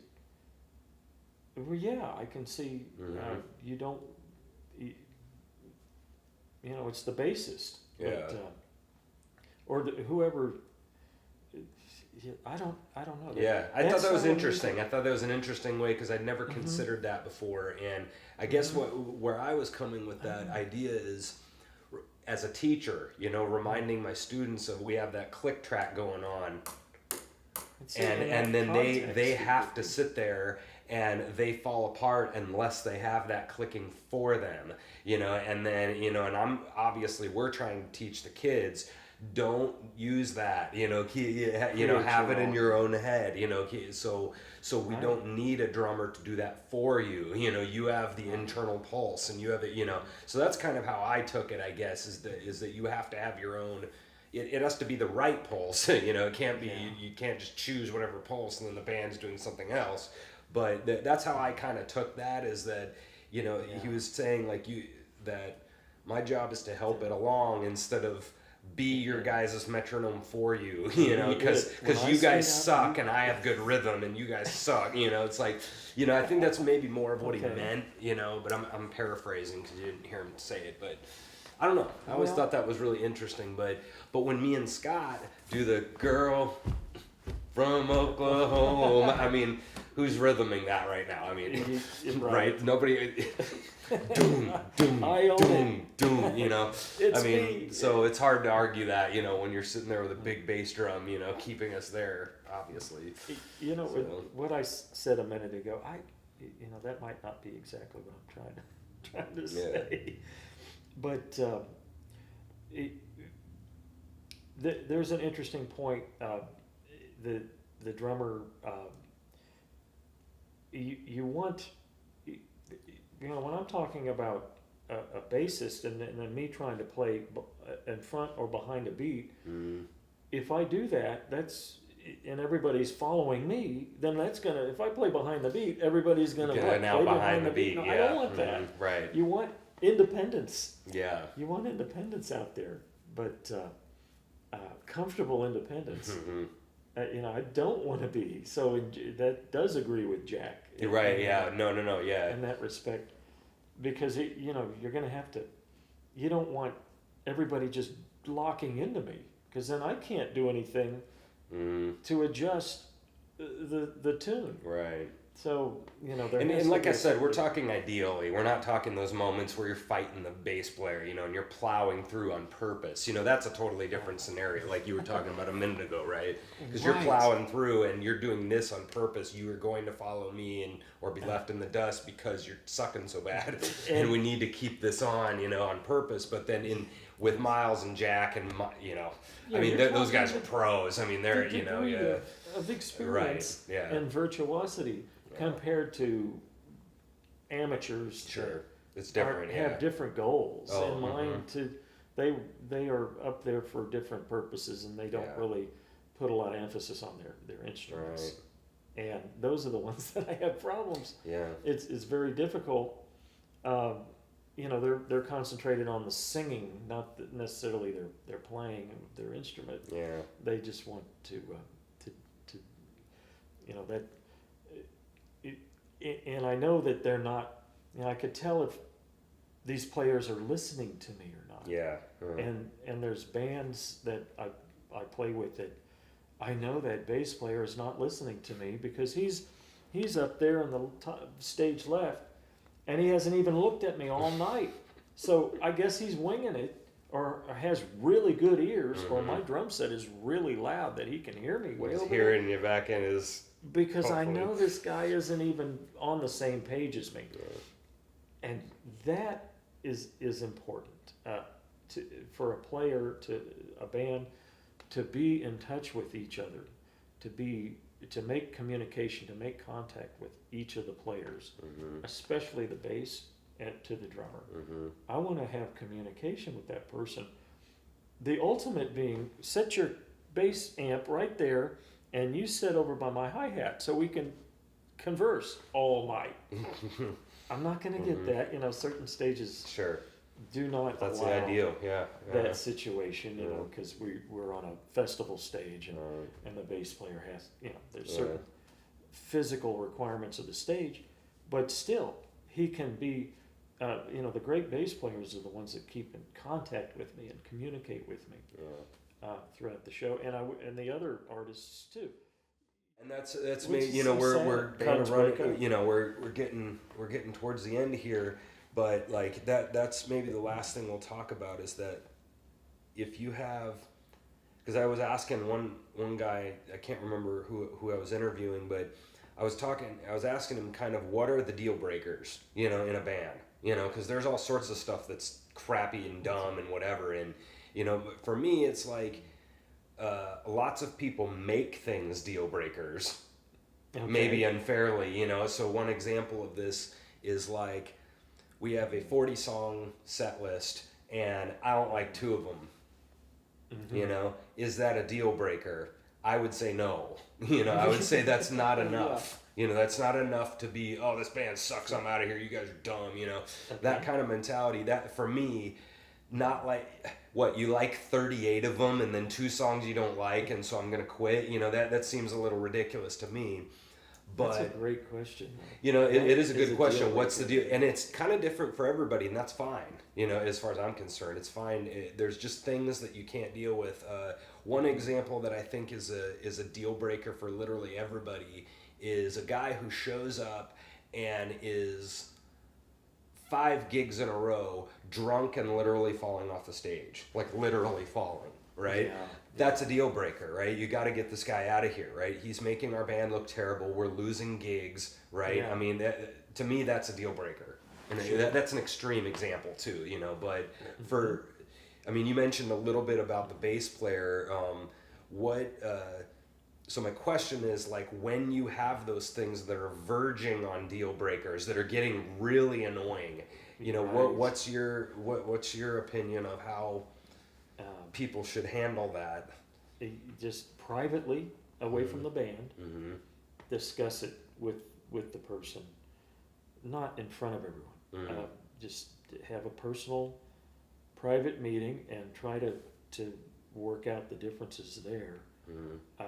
well, I can see you don't. You know, it's the bassist, or whoever. I don't know. Yeah, I thought that was interesting. I thought that was an interesting way because I'd never considered that before. And I guess where I was coming with that idea is, as a teacher, you know, reminding my students of we have that click track going on, and then they have to sit there. And they fall apart unless they have that clicking for them, you know. And then, you know, and we're trying to teach the kids, don't use that, you know. Have it in your own head, you know. So we don't need a drummer to do that for you. You know, you have the internal pulse, and you have it, you know. So that's kind of how I took it, I guess, is that you have to have your own. It has to be the right pulse, you know. It can't be you can't just choose whatever pulse and then the band's doing something else. But that's how I kind of took that, is that, you know, he was saying like that my job is to help it along instead of be your guys' metronome for you, you know, because you guys suck and I have good rhythm and you guys suck, you know. It's like, you know, I think that's maybe more of what he meant, you know, but I'm paraphrasing because you didn't hear him say it, but I don't know. I always thought that was really interesting, but when me and Scott do the girl from Oklahoma, I mean, who's rhythming that right now? I mean, right? Nobody. Doom, doom, you know. So it's hard to argue that, you know, when you're sitting there with a big bass drum, you know, keeping us there, obviously. You know, what I said a minute ago, you know, that might not be exactly what I'm trying to say. But there's an interesting point. The drummer, you want, you know, when I'm talking about a bassist and then me trying to play in front or behind a beat, if I do that, and everybody's following me, then that's gonna, if I play behind the beat, everybody's gonna play behind the beat. No, I don't want that. Right. You want independence. Yeah. You want independence out there, but comfortable independence. Mhm. I don't want to be. So that does agree with Jack. You're right. Yeah. No. Yeah. In that respect, because you're going to have to. You don't want everybody just locking into me, because then I can't do anything to adjust the tune. Right. So there And like I said, we're talking ideally. We're not talking those moments where you're fighting the bass player, and you're plowing through on purpose. That's a totally different scenario, like you were talking about a minute ago, right? Because you're plowing through and you're doing this on purpose. You are going to follow me or be left in the dust because you're sucking so bad, and we need to keep this on purpose. But then with Miles and Jack and those guys are pros. I mean, they're of experience and virtuosity. Compared to amateurs, sure, it's different. Have different goals in mind. They are up there for different purposes, and they don't really put a lot of emphasis on their instruments. Right. And those are the ones that I have problems. Yeah, it's very difficult. They're concentrated on the singing, not necessarily their playing their instrument. Yeah, they just want to that. And I know that they're not. I could tell if these players are listening to me or not. Yeah. And there's bands that I play with that I know that bass player is not listening to me, because he's up there on the stage left, and he hasn't even looked at me all night. So I guess he's winging it, or has really good ears, or my drum set is really loud that he can hear me way over there. Hearing you back in is. Because hopefully. I know this guy isn't even on the same page as me, and that is important for a player, a band, to be in touch with each other, to make communication, to make contact with each of the players, especially the bass and to the drummer. I want to have communication with that person. The ultimate being, set your bass amp right there, and you sit over by my hi-hat so we can converse all night. I'm not going to get that. Certain stages do not That's allow the ideal, that situation, because we're on a festival stage, and the bass player has, there's certain physical requirements of the stage, but still, he can be, the great bass players are the ones that keep in contact with me and communicate with me. Throughout the show, and the other artists too. And that's me. We're kind of running. We're getting towards the end here, but like that's maybe the last thing we'll talk about is that if you have, because I was asking one guy, I can't remember who I was interviewing, but I was asking him kind of what are the deal breakers, in a band, because there's all sorts of stuff that's crappy and dumb and whatever, and. For me, it's like lots of people make things deal breakers, maybe unfairly, So one example of this is like we have a 40-song set list, and I don't like 2 of them. Is that a deal breaker? I would say no. I would say that's not enough. That's not enough to be, oh, this band sucks, I'm out of here, you guys are dumb, That kind of mentality, that for me, not like, what, you like 38 of them and then 2 songs you don't like and so I'm going to quit? That seems a little ridiculous to me. But that's a great question. It is a good question. What's the deal? And it's kind of different for everybody, and that's fine. As far as I'm concerned, it's fine. There's just things that you can't deal with. One example that I think is a deal breaker for literally everybody is a guy who shows up and is 5 gigs in a row, drunk and literally falling off the stage, like literally falling, right? Yeah. That's a deal breaker, right? You got to get this guy out of here, right? He's making our band look terrible. We're losing gigs, right? Yeah. I mean, to me, that's a deal breaker. And that's an extreme example too, but you mentioned a little bit about the bass player. So my question is, like, when you have those things that are verging on deal breakers, that are getting really annoying, what's your opinion of how people should handle that? Just privately, away from the band, discuss it with the person, not in front of everyone. Just have a personal, private meeting and try to work out the differences there. Mm-hmm.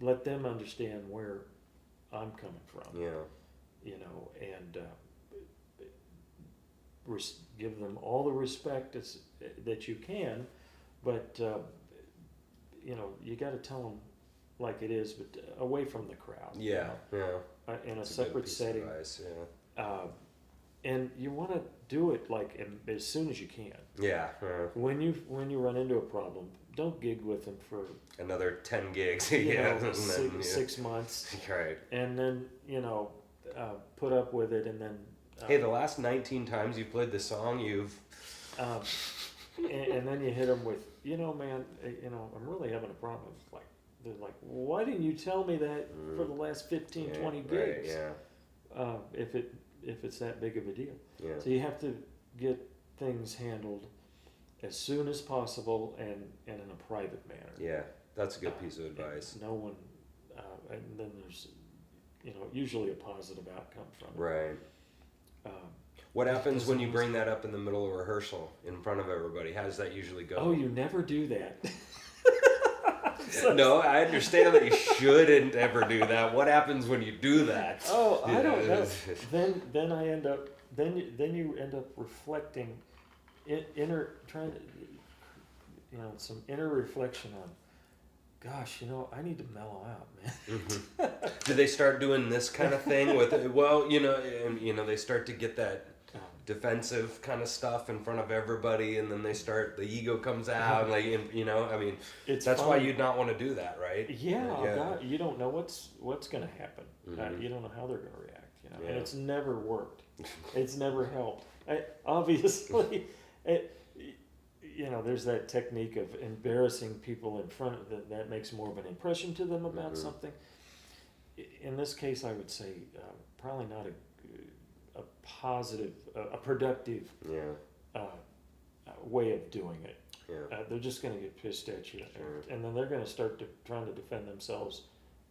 Let them understand where I'm coming from. Yeah. You know, and give them all the respect that you can, but you know, you got to tell them like it is, but away from the crowd. Yeah, you know? In a separate setting. Advice, yeah. And you want to do it like as soon as you can. Yeah. When you run into a problem, don't gig with them for Another 10 gigs. you Yeah. know, 6 months, Right. and then you know put up with it, and then Hey, the last 19 times you've played this song, you've. and then you hit them with, you know, man, you know, I'm really having a problem. It's like they're like, why didn't you tell me that for the last 15, 20 gigs? Right, yeah. If it's that big of a deal. Yeah. So you have to get things handled as soon as possible and in a private manner. Yeah, that's a good piece of advice. No one, and then there's, you know, usually a positive outcome from it. Right. What happens when you bring that up in the middle of rehearsal in front of everybody? How does that usually go? Oh, you never do that. No, I understand that you shouldn't ever do that. What happens when you do that? Oh, I don't know. Then I end up you end up reflecting, trying to, you know, some inner reflection on, gosh, you know, I need to mellow out, man. Mm-hmm. Do they start doing this kind of thing with it? Well, you know, and you know, they start to get that defensive kind of stuff in front of everybody, and then the ego comes out, like, you know, I mean, that's why you'd not want to do that, right? Yeah, God, you don't know what's going to happen. Mm-hmm. You don't know how they're going to react, you know, Yeah. and it's never worked. It's never helped. Obviously, you know, there's that technique of embarrassing people in front of that makes more of an impression to them about something. In this case, I would say probably not a positive, a productive way of doing it. Yeah. They're just going to get pissed at you, Sure. and then they're going to start trying to defend themselves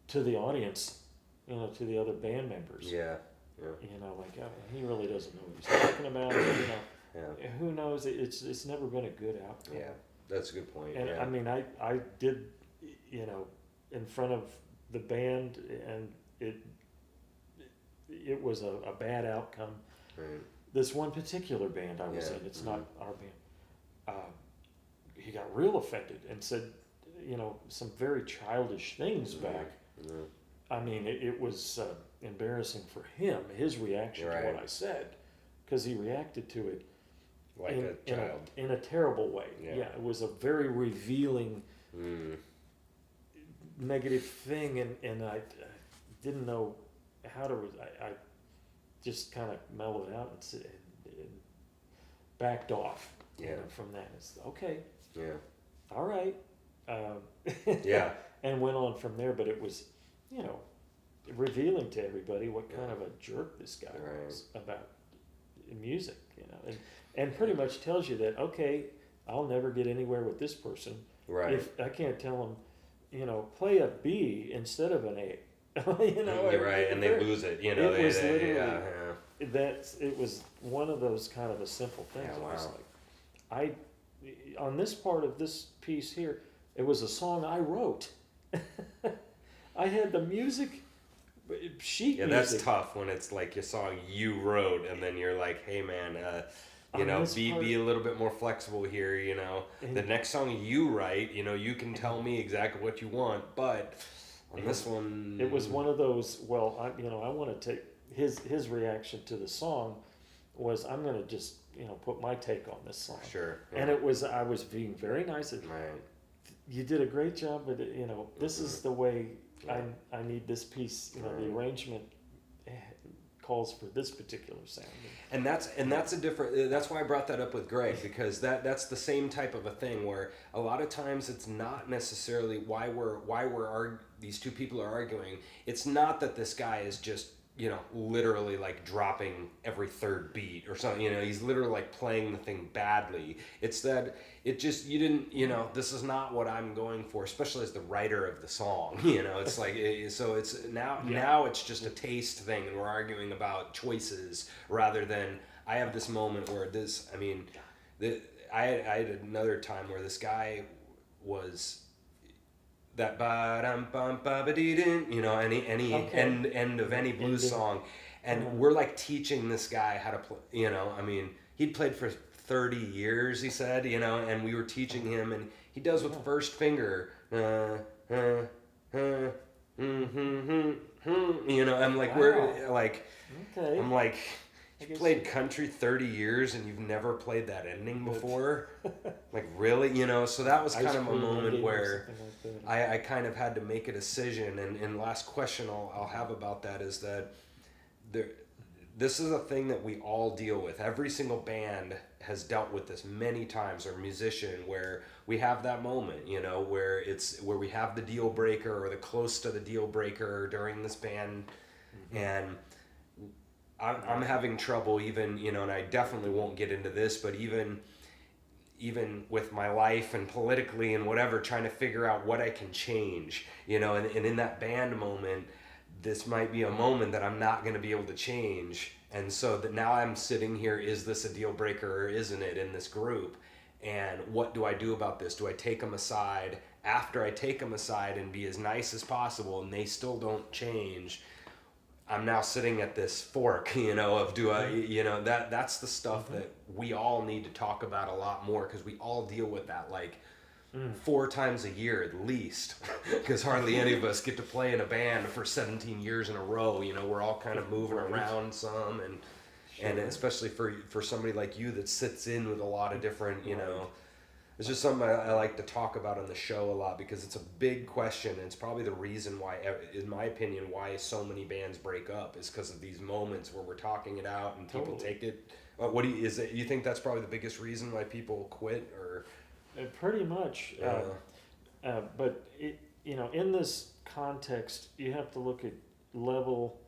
to the audience, you know, to the other band members. Yeah. Yeah. You know, like, oh, he really doesn't know what he's talking about. You know, Yeah. who knows? It's never been a good outcome. Yeah. That's a good point. And yeah. I mean, I did, you know, in front of the band, and it was a bad outcome. Right. This one particular band I was in, it's Mm-hmm. not our band, he got real offended and said, you know, some very childish things back. Mm-hmm. I mean, it was embarrassing for him, his reaction to what I said, because he reacted to it Like a child. in a terrible way. Yeah. It was a very revealing negative thing, and I didn't know how to. I just kind of mellowed out and backed off. Yeah. You know, from that, it's okay. Yeah. All right. Yeah. And went on from there, but it was, you know, revealing to everybody what kind of a jerk this guy was about music, you know, and pretty much tells you that, okay, I'll never get anywhere with this person Right. if I can't tell them, you know, play a B instead of an A. You know, You're right, and they lose it. You know, it was literally yeah. it was one of those kind of a simple things. Yeah, It was wow. like, on this part of this piece here, it was a song I wrote. I had the music, sheet Yeah, music. that's tough when it's like a song you wrote, and then you're like, hey man, you On know, this be a little bit more flexible here. You know, the next song you write, you know, you can tell me exactly what you want, but on this one, It was one of those. Well, I want to take his reaction to the song was, I'm going to just, you know, put my take on this song. Sure. Yeah. And I was being very nice. Right. You did a great job, but you know, this is the way I need this piece. You know, the arrangement calls for this particular sound. And that's a different. That's why I brought that up with Greg, because that's the same type of a thing where a lot of times it's not necessarily why these two people are arguing. It's not that this guy is just, you know, literally like dropping every third beat or something. You know, he's literally like playing the thing badly. It's that it just, you didn't, you know, this is not what I'm going for, especially as the writer of the song. You know, it's like, so it's now it's just a taste thing, and we're arguing about choices rather than I have this moment where this, I mean, I had another time where this guy was that ba dum bum ba ba dee doo, any Okay. end of any blues Ending. song, and Uh-huh. we're like teaching this guy how to play. I mean, he'd played for 30 years, he said, and we were teaching him, and he does with the Yeah. first finger, I'm like, Wow. we're like, Okay. I'm like, I you guess played country 30 years and you've never played that ending But- before? Like, really? So that was ice kind of a cream moment ending or where something like that. I kind of had to make a decision. And last question I'll have about that is that there, this is a thing that we all deal with. Every single band has dealt with this many times, or musician, where we have that moment, where we have the deal breaker or the close to the deal breaker during this band. And I'm having trouble even, and I definitely won't get into this, but even with my life and politically and whatever, trying to figure out what I can change, and in that band moment, this might be a moment that I'm not going to be able to change. And so that now I'm sitting here, is this a deal breaker or isn't it in this group? And what do I do about this? Do I take them aside? After I take them aside and be as nice as possible and they still don't change, I'm now sitting at this fork, of do I, that's the stuff that we all need to talk about a lot more, because we all deal with that like 4 times a year at least, because hardly any of us get to play in a band for 17 years in a row. We're all kind of moving around some, and especially for somebody like you that sits in with a lot of different, it's just something I like to talk about on the show a lot, because it's a big question, and it's probably the reason why, in my opinion, why so many bands break up is because of these moments where we're talking it out and people Totally. take it. What do you, is it? You think that's probably the biggest reason why people quit, or? Pretty much. But in this context, you have to look at level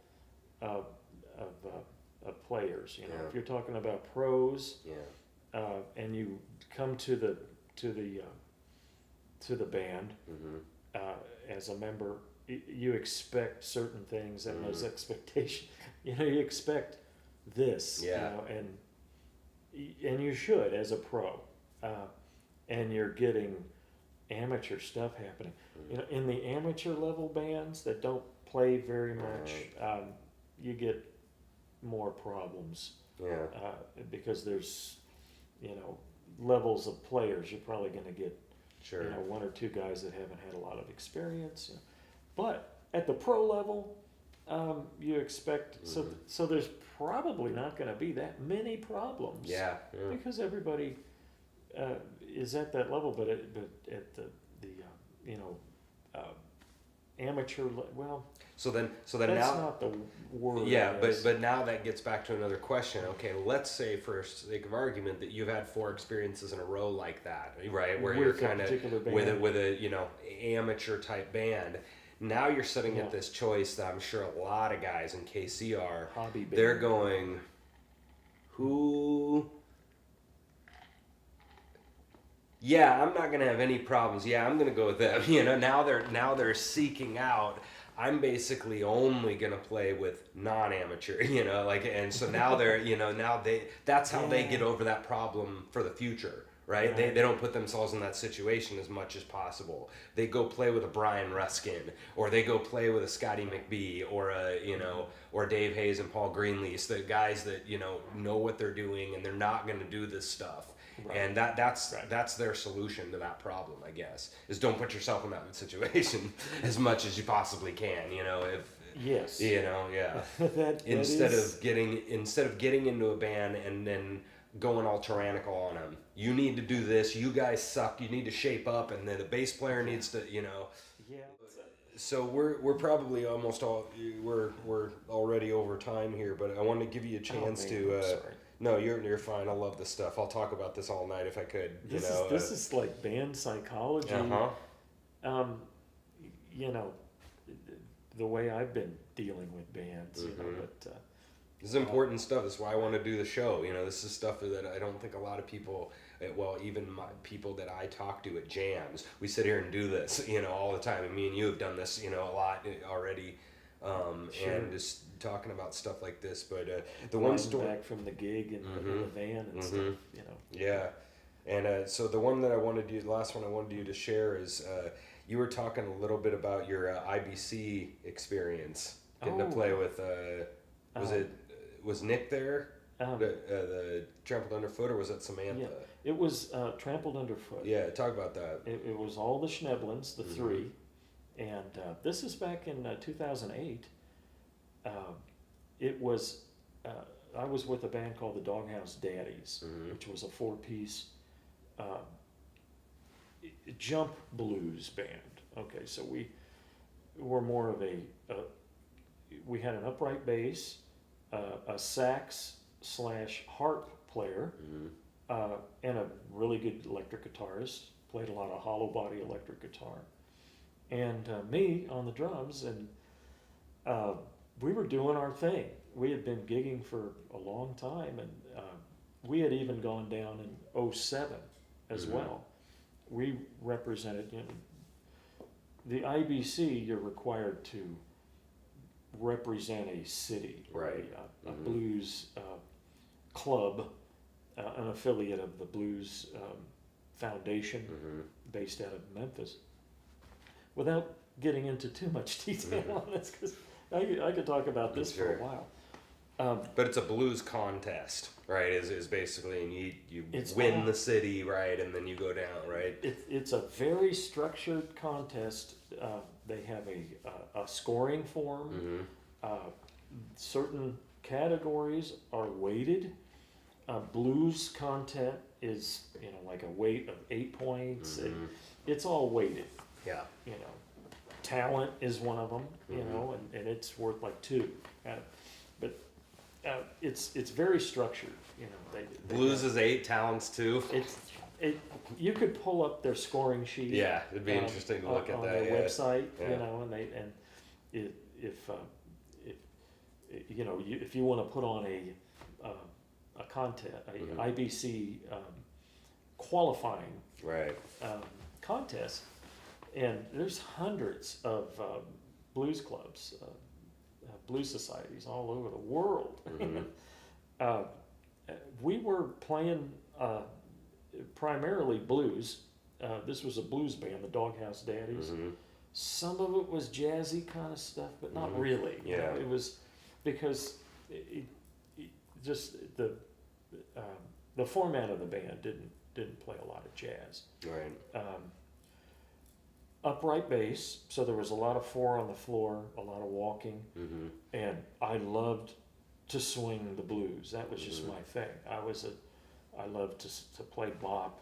of players. Yeah. If you're talking about pros, Yeah. and you come to the band as a member, you expect certain things, and those expectations, you expect this, Yeah. and you should as a pro, and you're getting amateur stuff happening. In the amateur level bands that don't play very much, you get more problems. Yeah. Because there's, levels of players. You're probably going to get, Sure. 1 or 2 guys that haven't had a lot of experience. But at the pro level, you expect, so there's probably not going to be that many problems. Yeah. Because everybody is at that level, but at the amateur, So then that's now. not the word. Yeah, I guess. but now that gets back to another question. Okay, let's say for sake of argument that you've had 4 experiences in a row like that, right? Where you're With a kind of particular band. with a amateur type band. Now you're sitting Yeah. at this choice that I'm sure a lot of guys in KC are. Hobby band. They're going, who? Yeah, I'm not gonna have any problems. Yeah, I'm gonna go with them. Now they're seeking out. I'm basically only gonna play with non-amateur, and so now they're, that's how they get over that problem for the future, right? Right. They don't put themselves in that situation as much as possible. They go play with a Brian Ruskin, or they go play with a Scotty McBee, or or Dave Hayes and Paul Greenlease, the guys that, know what they're doing and they're not gonna do this stuff. Right. And that's their solution to that problem, I guess, is don't put yourself in that situation as much as you possibly can. Yes. Yeah. that instead is, of getting into a band and then going all tyrannical on them. You need to do this. You guys suck. You need to shape up, and then the bass player needs to, Yeah. So we're probably almost all we're already over time here, but I want to give you a chance to. I'm sorry. No, you're fine. I love this stuff. I'll talk about this all night if I could. This is like band psychology. The way I've been dealing with bands, but This is important stuff. That's why I want to do the show. This is stuff that I don't think a lot of people, even people that I talk to at jams, we sit here and do this, all the time. And me and you have done this, a lot already, Sure. and just talking about stuff like this. But the one riding story, back from the gig in the van and stuff, yeah. And so the one that I wanted you, the last one I wanted you to share is you were talking a little bit about your IBC experience, getting to play with. Was Nick there? The Trampled Underfoot, or was it Samantha? Yeah, it was Trampled Underfoot. Yeah, talk about that. It was all the Schneblins, the three, and this is back in 2008. It was I was with a band called the Doghouse Daddies, which was a four-piece jump blues band. Okay, so we were more of we had an upright bass, a sax / harp player, and a really good electric guitarist. Played a lot of hollow body electric guitar, and me on the drums, and we were doing our thing. We had been gigging for a long time, and we had even gone down in '07 as well. We represented, the IBC. You're required to represent a city, right? A blues club, an affiliate of the Blues Foundation, based out of Memphis. Without getting into too much detail on this, because I could talk about this for a while. But it's a blues contest, right? Is basically, and you win the city, right, and then you go down, right? It's a very structured contest. They have a scoring form. Certain categories are weighted. Blues content is like a weight of 8 points. It's all weighted. Yeah. Talent is one of them. And it's worth like 2. But it's very structured. Blues is 8, talents 2. You could pull up their scoring sheet. Yeah, it'd be interesting to look at on that. their website. Yeah. If you want to put on a contest, IBC qualifying contest, and there's hundreds of blues clubs, blues societies all over the world. We were playing primarily blues. This was a blues band, the Doghouse Daddies. Some of it was jazzy kind of stuff, but not really. It was because just the format of the band didn't play a lot of jazz. Right. Upright bass, so there was a lot of 4 on the floor, a lot of walking, and I loved to swing the blues. That was just my thing. I loved to play bop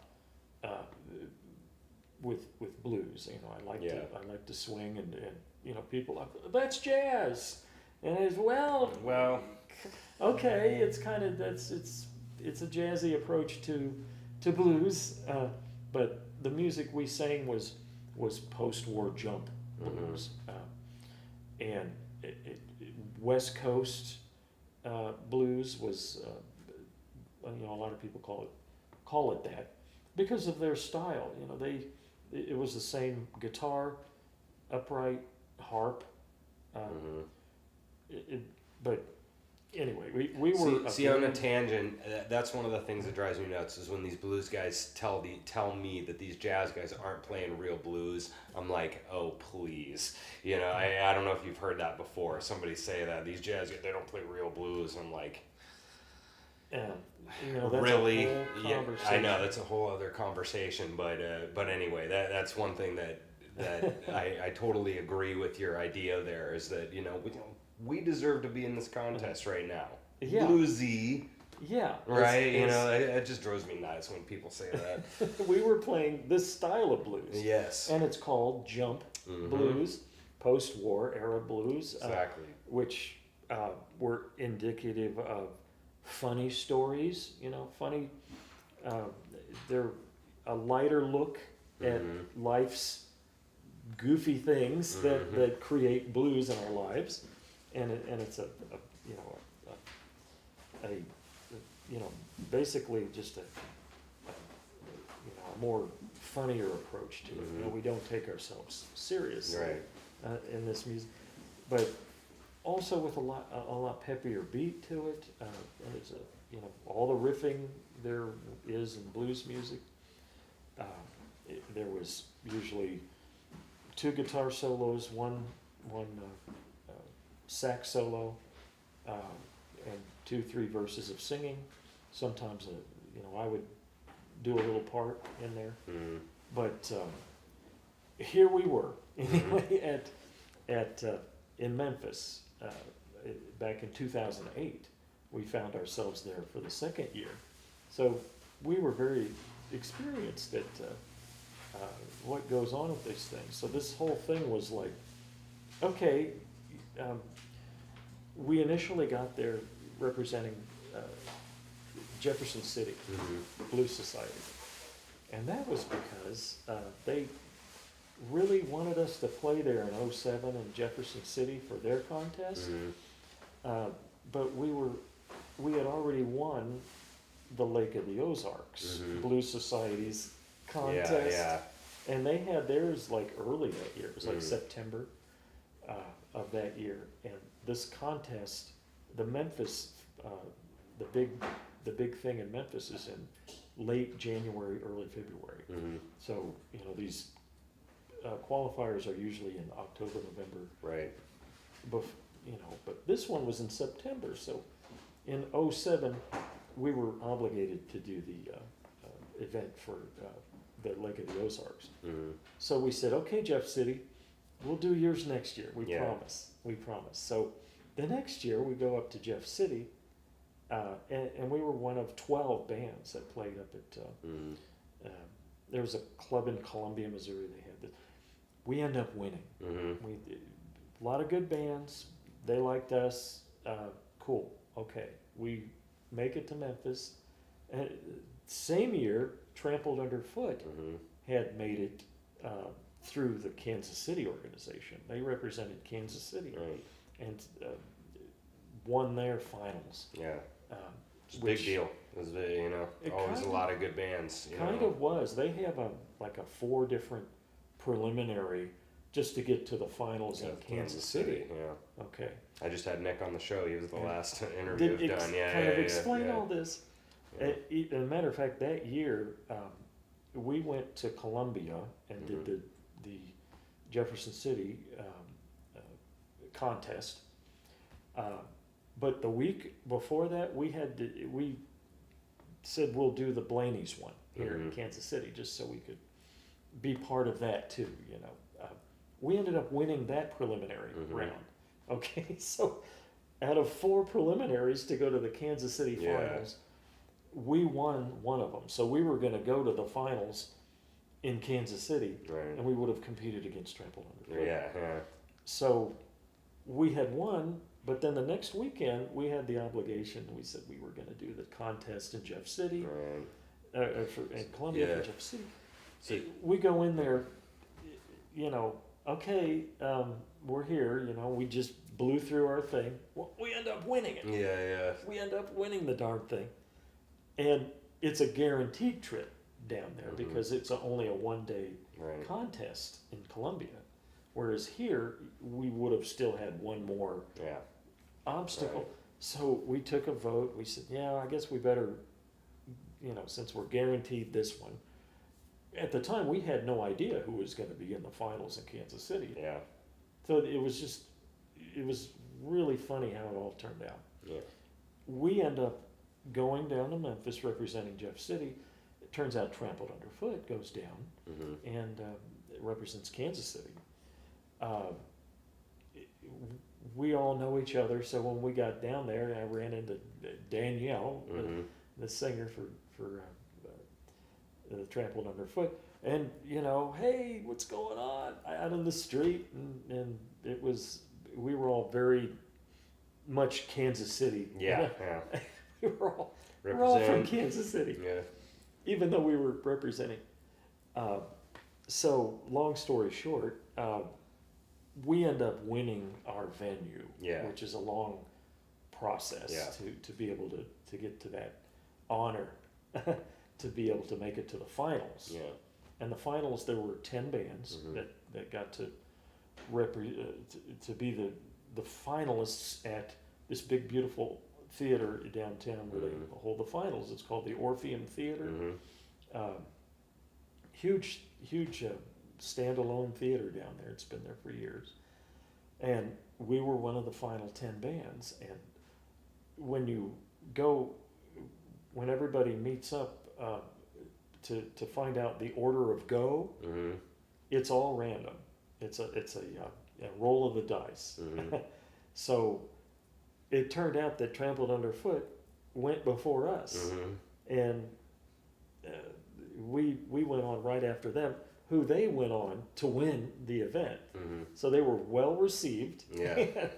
with blues. I like to swing, and people that's jazz, and as well. Okay, it's kind of it's a jazzy approach to blues, but the music we sang was post-war jump blues, and West Coast blues was a lot of people call it that because of their style. It was the same guitar, upright, harp, but anyway, we were see on a tangent. That's one of the things that drives me nuts is when these blues guys tell me that these jazz guys aren't playing real blues. I'm like, oh please, I don't know if you've heard that before. Somebody say that these jazz guys, they don't play real blues. I'm like, that's really? a whole conversation. I know that's a whole other conversation. But anyway, that's one thing that I totally agree with your idea there is that we deserve to be in this contest right now. Yeah. Bluesy. Yeah. Right? It just drives me nuts when people say that. We were playing this style of blues. Yes. And it's called jump blues, post-war era blues. Exactly. Which were indicative of funny stories, funny. They're a lighter look at life's goofy things that create blues in our lives. And it's a basically just a more funnier approach to it. We don't take ourselves seriously in this music, but also with a lot peppier beat to it. There's all the riffing there is in blues music. There was usually 2 guitar solos, one sax solo, and 2-3 verses of singing. Sometimes, I would do a little part in there. Mm. But here we were anyway at in Memphis back in 2008. We found ourselves there for the second year, so we were very experienced at what goes on with these things. So this whole thing was like, okay, we initially got there representing Jefferson City Blues Society, and that was because they really wanted us to play there in '07 in Jefferson City for their contest. But we had already won the Lake of the Ozarks Blues Society's contest. Yeah. And they had theirs like early that year. It was like September of that year. And this contest, the Memphis, the big thing in Memphis is in late January, early February. So these qualifiers are usually in October, November. Right. But this one was in September. So in '07, we were obligated to do the event for the Lake of the Ozarks. So we said, okay, Jeff City, we'll do yours next year. We promise. So the next year we go up to Jeff City, and we were one of 12 bands that played up at, there was a club in Columbia, Missouri. They had this. We end up winning. A lot of good bands. They liked us. Cool. Okay. We make it to Memphis. And same year, Trampled Underfoot had made it through the Kansas City organization. They represented Kansas City and won their finals. Yeah. It's a big deal. It was, always a lot of good bands. Kind of was. They have a 4 different preliminary just to get to the finals in Kansas City. Yeah. Okay. I just had Nick on the show. He was the last interview I've done. Explain all this. As a matter of fact, that year we went to Columbia and did the Jefferson City contest. But the week before that, we said we'll do the Blaney's one here in Kansas City, just so we could be part of that too. We ended up winning that preliminary round. Okay, so out of 4 preliminaries to go to the Kansas City finals, we won one of them. So we were going to go to the finals in Kansas City, and we would have competed against Trampled Underfoot. Yeah. So we had won, but then the next weekend we had the obligation. We said we were going to do the contest in Jeff City, in Columbia for Jeff City. So we go in there, okay, we're here, we just blew through our thing. Well, we end up winning it. Yeah. We end up winning the darn thing. And it's a guaranteed trip down there because it's only a 1-day contest in Columbia. Whereas here, we would have still had one more obstacle. Right. So we took a vote. We said, I guess we better, since we're guaranteed this one. At the time, we had no idea who was going to be in the finals in Kansas City. Yeah. So it was really funny how it all turned out. Yeah. We end up going down to Memphis representing Jeff City. It turns out Trampled Underfoot goes down and it represents Kansas City. We all know each other, so when we got down there, I ran into Danielle, the singer for the Trampled Underfoot, and hey, what's going on out in the street, and we were all very much Kansas City. Yeah. we were all from Kansas City. Yeah. Even though we were representing. So long story short, we end up winning our venue, which is a long process to be able to get to that honor, to be able to make it to the finals. Yeah. And the finals, there were 10 bands that got to be the finalists at this big, beautiful theater downtown where they hold the finals. It's called the Orpheum Theater. huge standalone theater down there. It's been there for years. And we were one of the final 10 bands. And when everybody meets up to find out the order of go, Mm-hmm. it's all random. It's a roll of the dice. Mm-hmm. So it turned out that Trampled Underfoot went before us, Mm-hmm. and we went on right after them, who they went on to win the event. Mm-hmm. So they were well received. Yeah.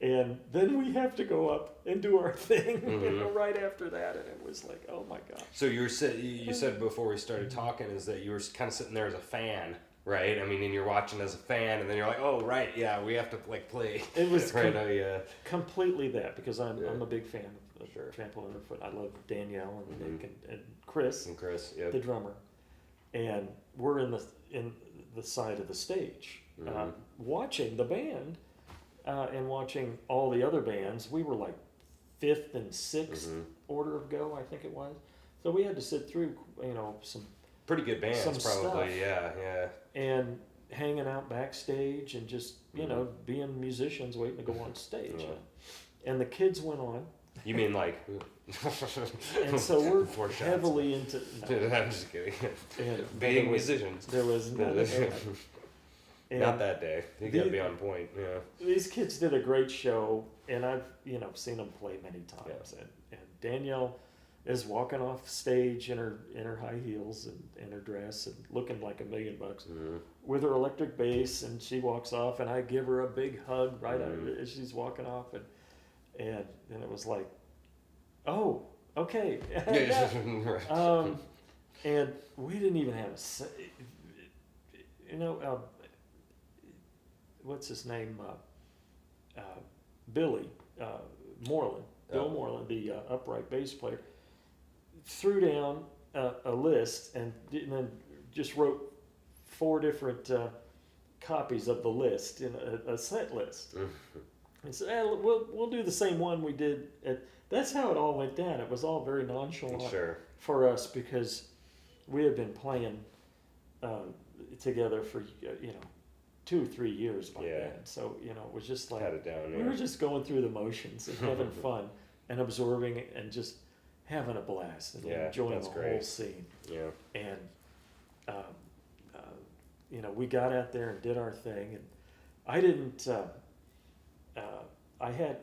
And then we have to go up and do our thing, Mm-hmm. right after that, and it was like, oh my gosh. So you said before we started talking is that you were kind of sitting there as a fan, right? I mean, and you're watching as a fan, and then you're like, oh right, yeah, we have to like play. It was right. Yeah. completely that, because I'm a big fan of Sure. Trample Underfoot. I love Danielle and Mhm. Nick and Chris, And Chris, yeah. the drummer, and we're in the side of the stage, Mhm. watching the band, and watching all the other bands. We were like 5th and 6th Mhm. order of go, I think it was. So we had to sit through, some Pretty good bands, some probably. stuff. Yeah. and hanging out backstage and just Mhm. being musicians waiting to go on stage. Yeah. And the kids went on, You mean like? and so we're Four shots. heavily into. No, I'm just kidding. and Being there was- musicians. There was none of that. And Not that day. You gotta the- be on point. Yeah. These kids did a great show, and I've seen them play many times. And Danielle is walking off stage in her high heels and in her dress and looking like $1 million Mhm. with her electric bass, and she walks off, and I give her a big hug right Mhm. as she's walking off, and it was like, oh, okay. Yeah. Right. And we didn't even have what's his name? Billy Moreland. Bill Oh. Moreland, the upright bass player, threw down a list and then just wrote 4 different copies of the list in a set list. And said, we'll do the same one we did. That's how it all went down. It was all very nonchalant Sure. for us, because we had been playing together for 2 or 3 years by Yeah. then. So it was just like Had it down. we Yeah. were just going through the motions and having fun and absorbing it and just having a blast and Yeah, enjoying that's the great. whole scene. Yeah. And we got out there and did our thing, and I didn't. I had.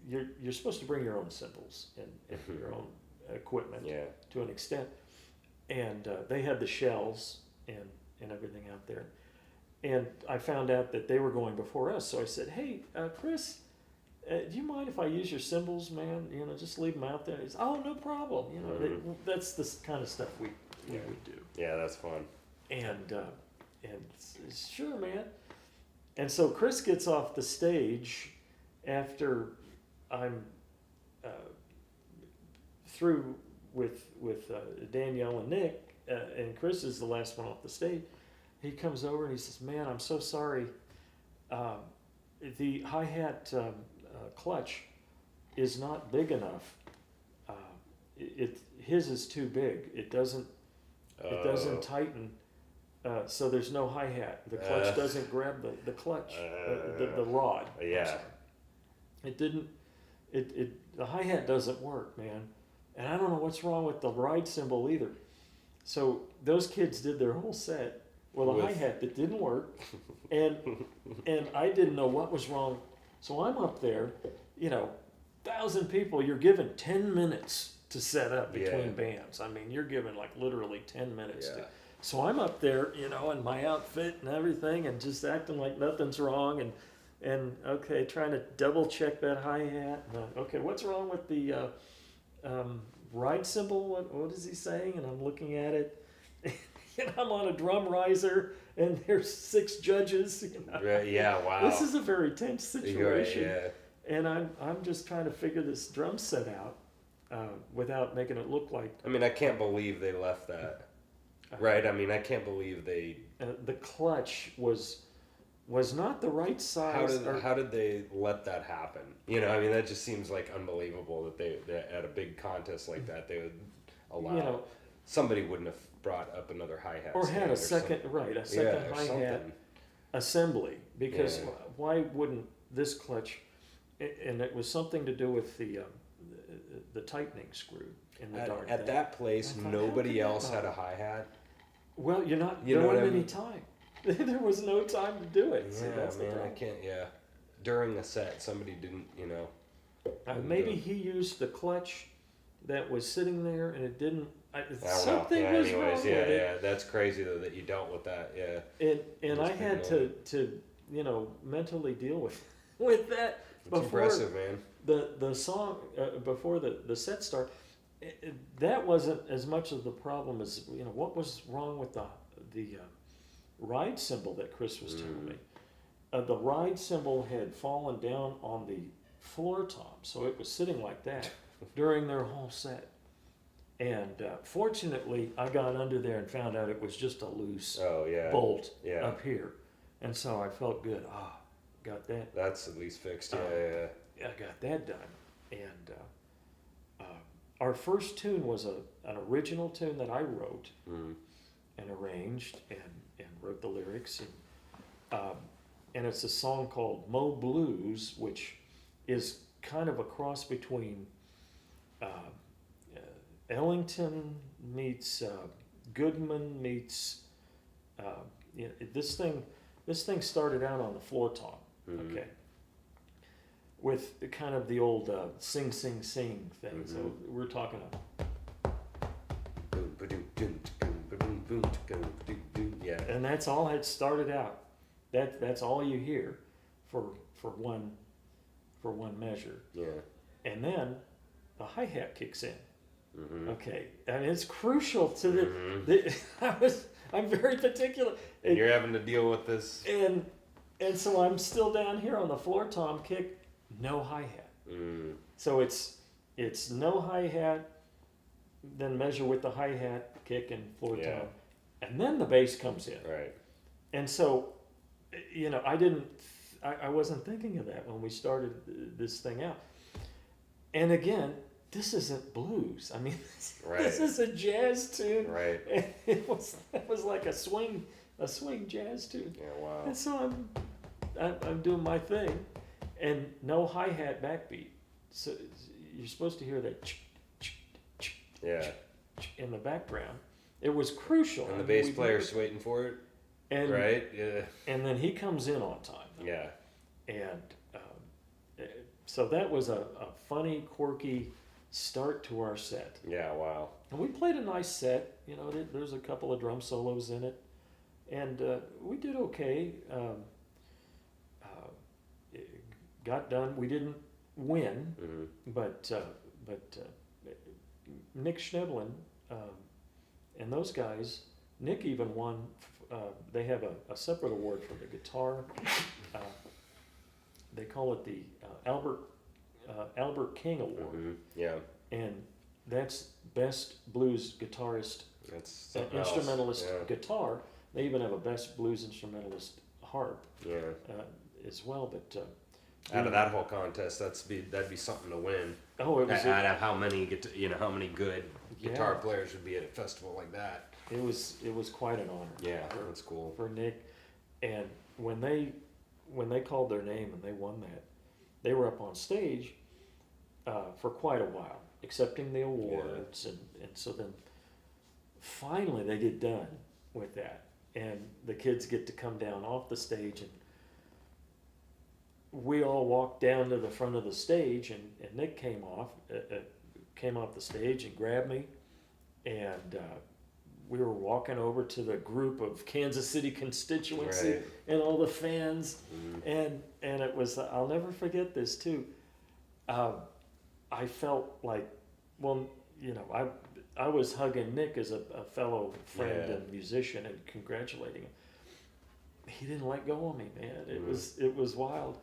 You're supposed to bring your own cymbals and your own equipment Yeah. to an extent, and they had the shells and everything out there. And I found out that they were going before us, so I said, "Hey, Chris, do you mind if I use your cymbals, man? Just leave them out there." He's, "Oh, no problem." That's the kind of stuff we Yeah. would do. Yeah, that's fun. And sure, man. And so Chris gets off the stage after I'm through with Danielle and Nick, and Chris is the last one off the stage. He comes over and he says, "Man, I'm so sorry. The hi-hat clutch is not big enough. His is too big. It doesn't tighten. So there's no hi-hat. The clutch doesn't grab the clutch, the rod. I'm Yeah. sorry. It didn't. The hi-hat doesn't work, man. And I don't know what's wrong with the ride cymbal either." So those kids did their whole set with a hi-hat that didn't work, and I didn't know what was wrong. So I'm up there, 1,000 people. You're given 10 minutes to set up between bands. I mean, you're given like literally 10 minutes. Yeah. So I'm up there, in my outfit and everything, and just acting like nothing's wrong, and okay, trying to double check that hi-hat. Okay, what's wrong with the ride cymbal? What is he saying? And I'm looking at it, and I'm on a drum riser, and there's 6 judges. Yeah. Wow. This is a very tense situation, You're right, and I'm just trying to figure this drum set out without making it look like I mean, I can't believe they left that. Right. I mean, I can't believe they. the clutch was not the right size. How did they let that happen? I mean, that just seems like unbelievable that they at a big contest like that they would allow. somebody wouldn't have brought up another hi-hat or stand had a something. second, right, a Yeah, second or hi-hat something. assembly, because Yeah. why wouldn't this clutch, and it was something to do with the tightening screw in the darn At thing. that place, I thought, how nobody could that else had a not- hi-hat. Well, you're not You know what I any mean? time. There was no time to do it. See, Yeah, that's the man, I problem. can't. Yeah, during a set, somebody didn't. Maybe he used the clutch that was sitting there, and it didn't. I don't Something know. Yeah, was anyways, wrong yeah, with it. yeah. That's crazy though that you dealt with that. Yeah. And I Must be had annoying. to mentally deal with that It's before impressive, man. the song before the set start. That wasn't as much of the problem as what was wrong with the ride cymbal that Chris was telling me. The ride cymbal had fallen down on the floor tom, so it was sitting like that during their whole set. And fortunately, I got under there and found out it was just a loose Oh yeah. bolt Yeah. up here, and so I felt good. Got that. That's at least fixed. Yeah, yeah. I got that done. And our first tune was an original tune that I wrote and arranged and wrote the lyrics. And it's a song called Mo Blues, which is kind of a cross between Ellington meets Goodman meets this thing started out on the floor tom, okay, with kind of the old sing sing sing thing. So we're talking Boom, ba-doom, doom, boom, ba-doom, boom, boom, doom, doom. Yeah. and that's all it started out. That's all you hear for one measure, Yeah. and then the hi-hat kicks in. Okay, I mean it's crucial to the I'm very particular. And you're having to deal with this. And so I'm still down here on the floor tom kick, no hi-hat. So it's no hi-hat, then measure with the hi-hat kick and floor Yeah. tom, and then the bass comes in. Right. And so I wasn't thinking of that when we started this thing out. And again, this isn't blues. I mean, Right. this is a jazz tune. Right. And it was like a swing jazz tune. Yeah. Wow. And so I'm doing my thing, and no hi-hat backbeat. So you're supposed to hear that Yeah. in the background. It was crucial. And the I mean, bass player's waiting for it. and Right. Yeah. and then he comes in on time. Yeah. And so that was a funny, quirky start to our set. Yeah. Wow. And we played a nice set. There's a couple of drum solos in it, and we did okay. It got done. We didn't win, but Nick Schneblin and those guys. Nick even won. They have a separate award for the guitar. They call it the Albert King Award, Yeah. and that's best blues guitarist, That's something instrumentalist else. guitar. They even have a best blues instrumentalist harp Yeah. as well. But Out of that whole contest, that'd be something to win. oh, it was Out of how many how many good guitar Yeah. players would be at a festival like that? it was quite an honor. Yeah, that's cool. For Nick, and when they called their name and they won that, they were up on stage for quite a while, accepting the awards, and so then finally they get done with that, and the kids get to come down off the stage, and we all walked down to the front of the stage, and Nick came off the stage and grabbed me, and we were walking over to the group of Kansas City constituency Right. and all the fans, and it was, I'll never forget this too. I felt like, I was hugging Nick as a fellow friend Yeah. and musician and congratulating him. He didn't let go of me, man. It was wild,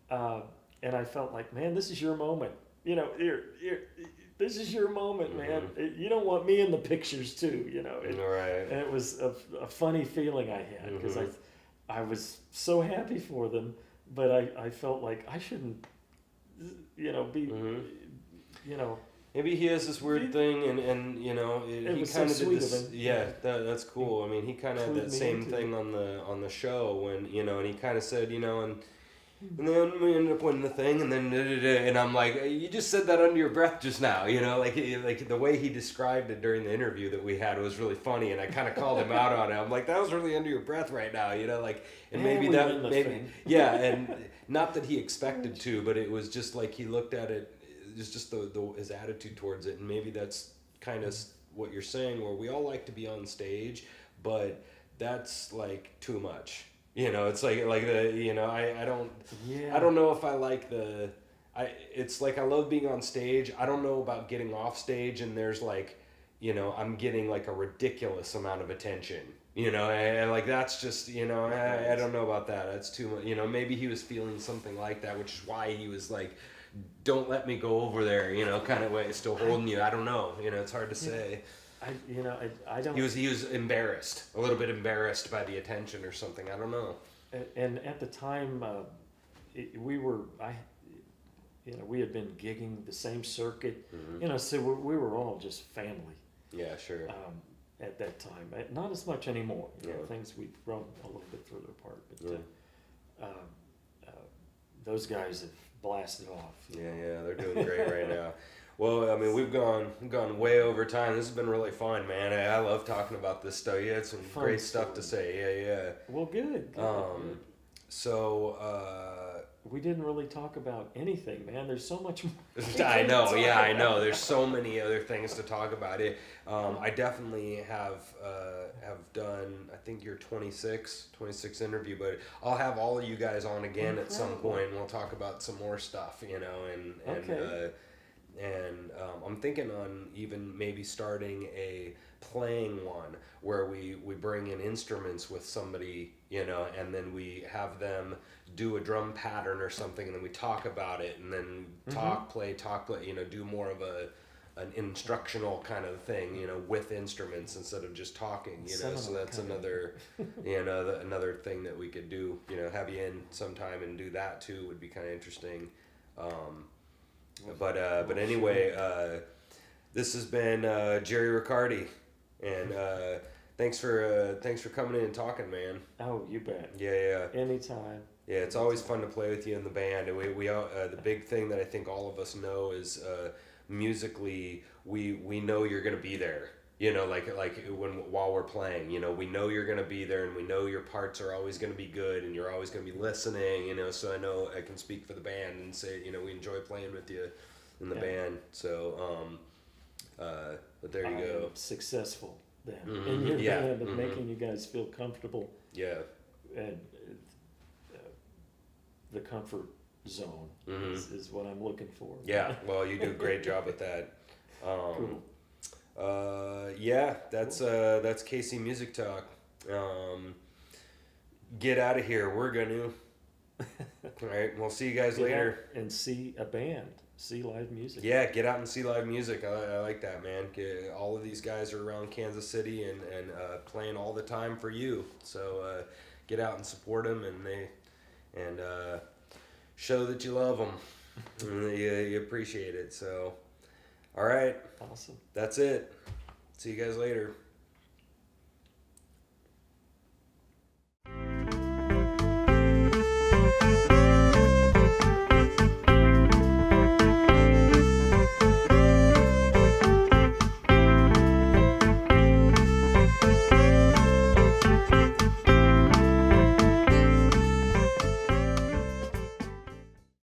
and I felt like, man, this is your moment. This is your moment, man. You don't want me in the pictures too, Right. And it was a funny feeling I had, because I was so happy for them, but I felt like I shouldn't, be, Maybe he has this weird thing, and you know, It he was kind so of did sweet this. of him. Yeah, that's cool. I mean, he kind of had Clued that me same into thing it. on the show when, you know, and he kind of said, you know, and then we ended up winning the thing, and then and I'm like, you just said that under your breath just now, you know, like the way he described it during the interview that we had was really funny, and I kind of called him out on it. I'm like, that was really under your breath right now, you know, like, and maybe we that win the maybe thing. yeah, and not that he expected to, but it was just like he looked at it. It's just the his attitude towards it, and maybe that's kind of what you're saying, where we all like to be on stage, but that's like too much. You know, it's like the, you know, I don't Yeah. I don't know if I like it's like I love being on stage. I don't know about getting off stage and there's like, you know, I'm getting like a ridiculous amount of attention. You know, and like that's just, you know, I don't know about that. That's too much. You know, maybe he was feeling something like that, which is why he was like, don't let me go over there, you know, kind of way, still holding you. I don't know. You know, it's hard to say. I don't. He was embarrassed, a little bit embarrassed by the attention or something. I don't know. And at the time, we were, we had been gigging the same circuit, Mm-hmm. so we were all just family Yeah, sure. at that time. Not as much anymore. Yeah. Things we've grown a little bit further apart. But Yeah. those guys have blasted off. Yeah, they're doing great right now. Well, I mean, we've gone way over time. This has been really fun, man. I love talking about this stuff. You had some Fun great stuff to story. say. Yeah. Well, good. Good. So, We didn't really talk about anything, man. There's so much more. I know. Yeah, I know. There's so many other things to talk about. I definitely have done. I think your 26 interview, but I'll have all of you guys on again at some Incredible. point. And we'll talk about some more stuff. You know, and Okay. and I'm thinking on even maybe starting a playing one where we bring in instruments with somebody, you know, and then we have them do a drum pattern or something, and then we talk about it, and then talk, play, you know, do more of an instructional kind of thing, you know, with instruments instead of just talking, you know. So that's another, you know, another thing that we could do, you know, have you in sometime and do that too would be kind of interesting. But anyway, this has been Jerry Riccardi, and thanks for coming in and talking, man. Oh, you bet. Yeah. Anytime. Yeah, it's always fun to play with you in the band. And we the big thing that I think all of us know is musically we know you're gonna be there. You know, like while we're playing, you know, we know you're gonna be there, and we know your parts are always gonna be good, and you're always gonna be listening. You know, so I know I can speak for the band and say, you know, we enjoy playing with you in the band. So, but there you go. I'm successful then Mhm. in your Yeah. band of Mhm. making you guys feel comfortable Yeah. and the comfort zone Mhm. is what I'm looking for. Yeah. Well, you do a great job with that. Cool. Yeah, that's KC Music Talk. Get out of here. We're gonna. All right. We'll see you guys Get later. out and see a band, see live music. Yeah, get out and see live music. I like that, man. All of these guys are around Kansas City and playing all the time for you. So get out and support them, and show that you love them. And you appreciate it. So, all right, Awesome. that's it. See you guys later.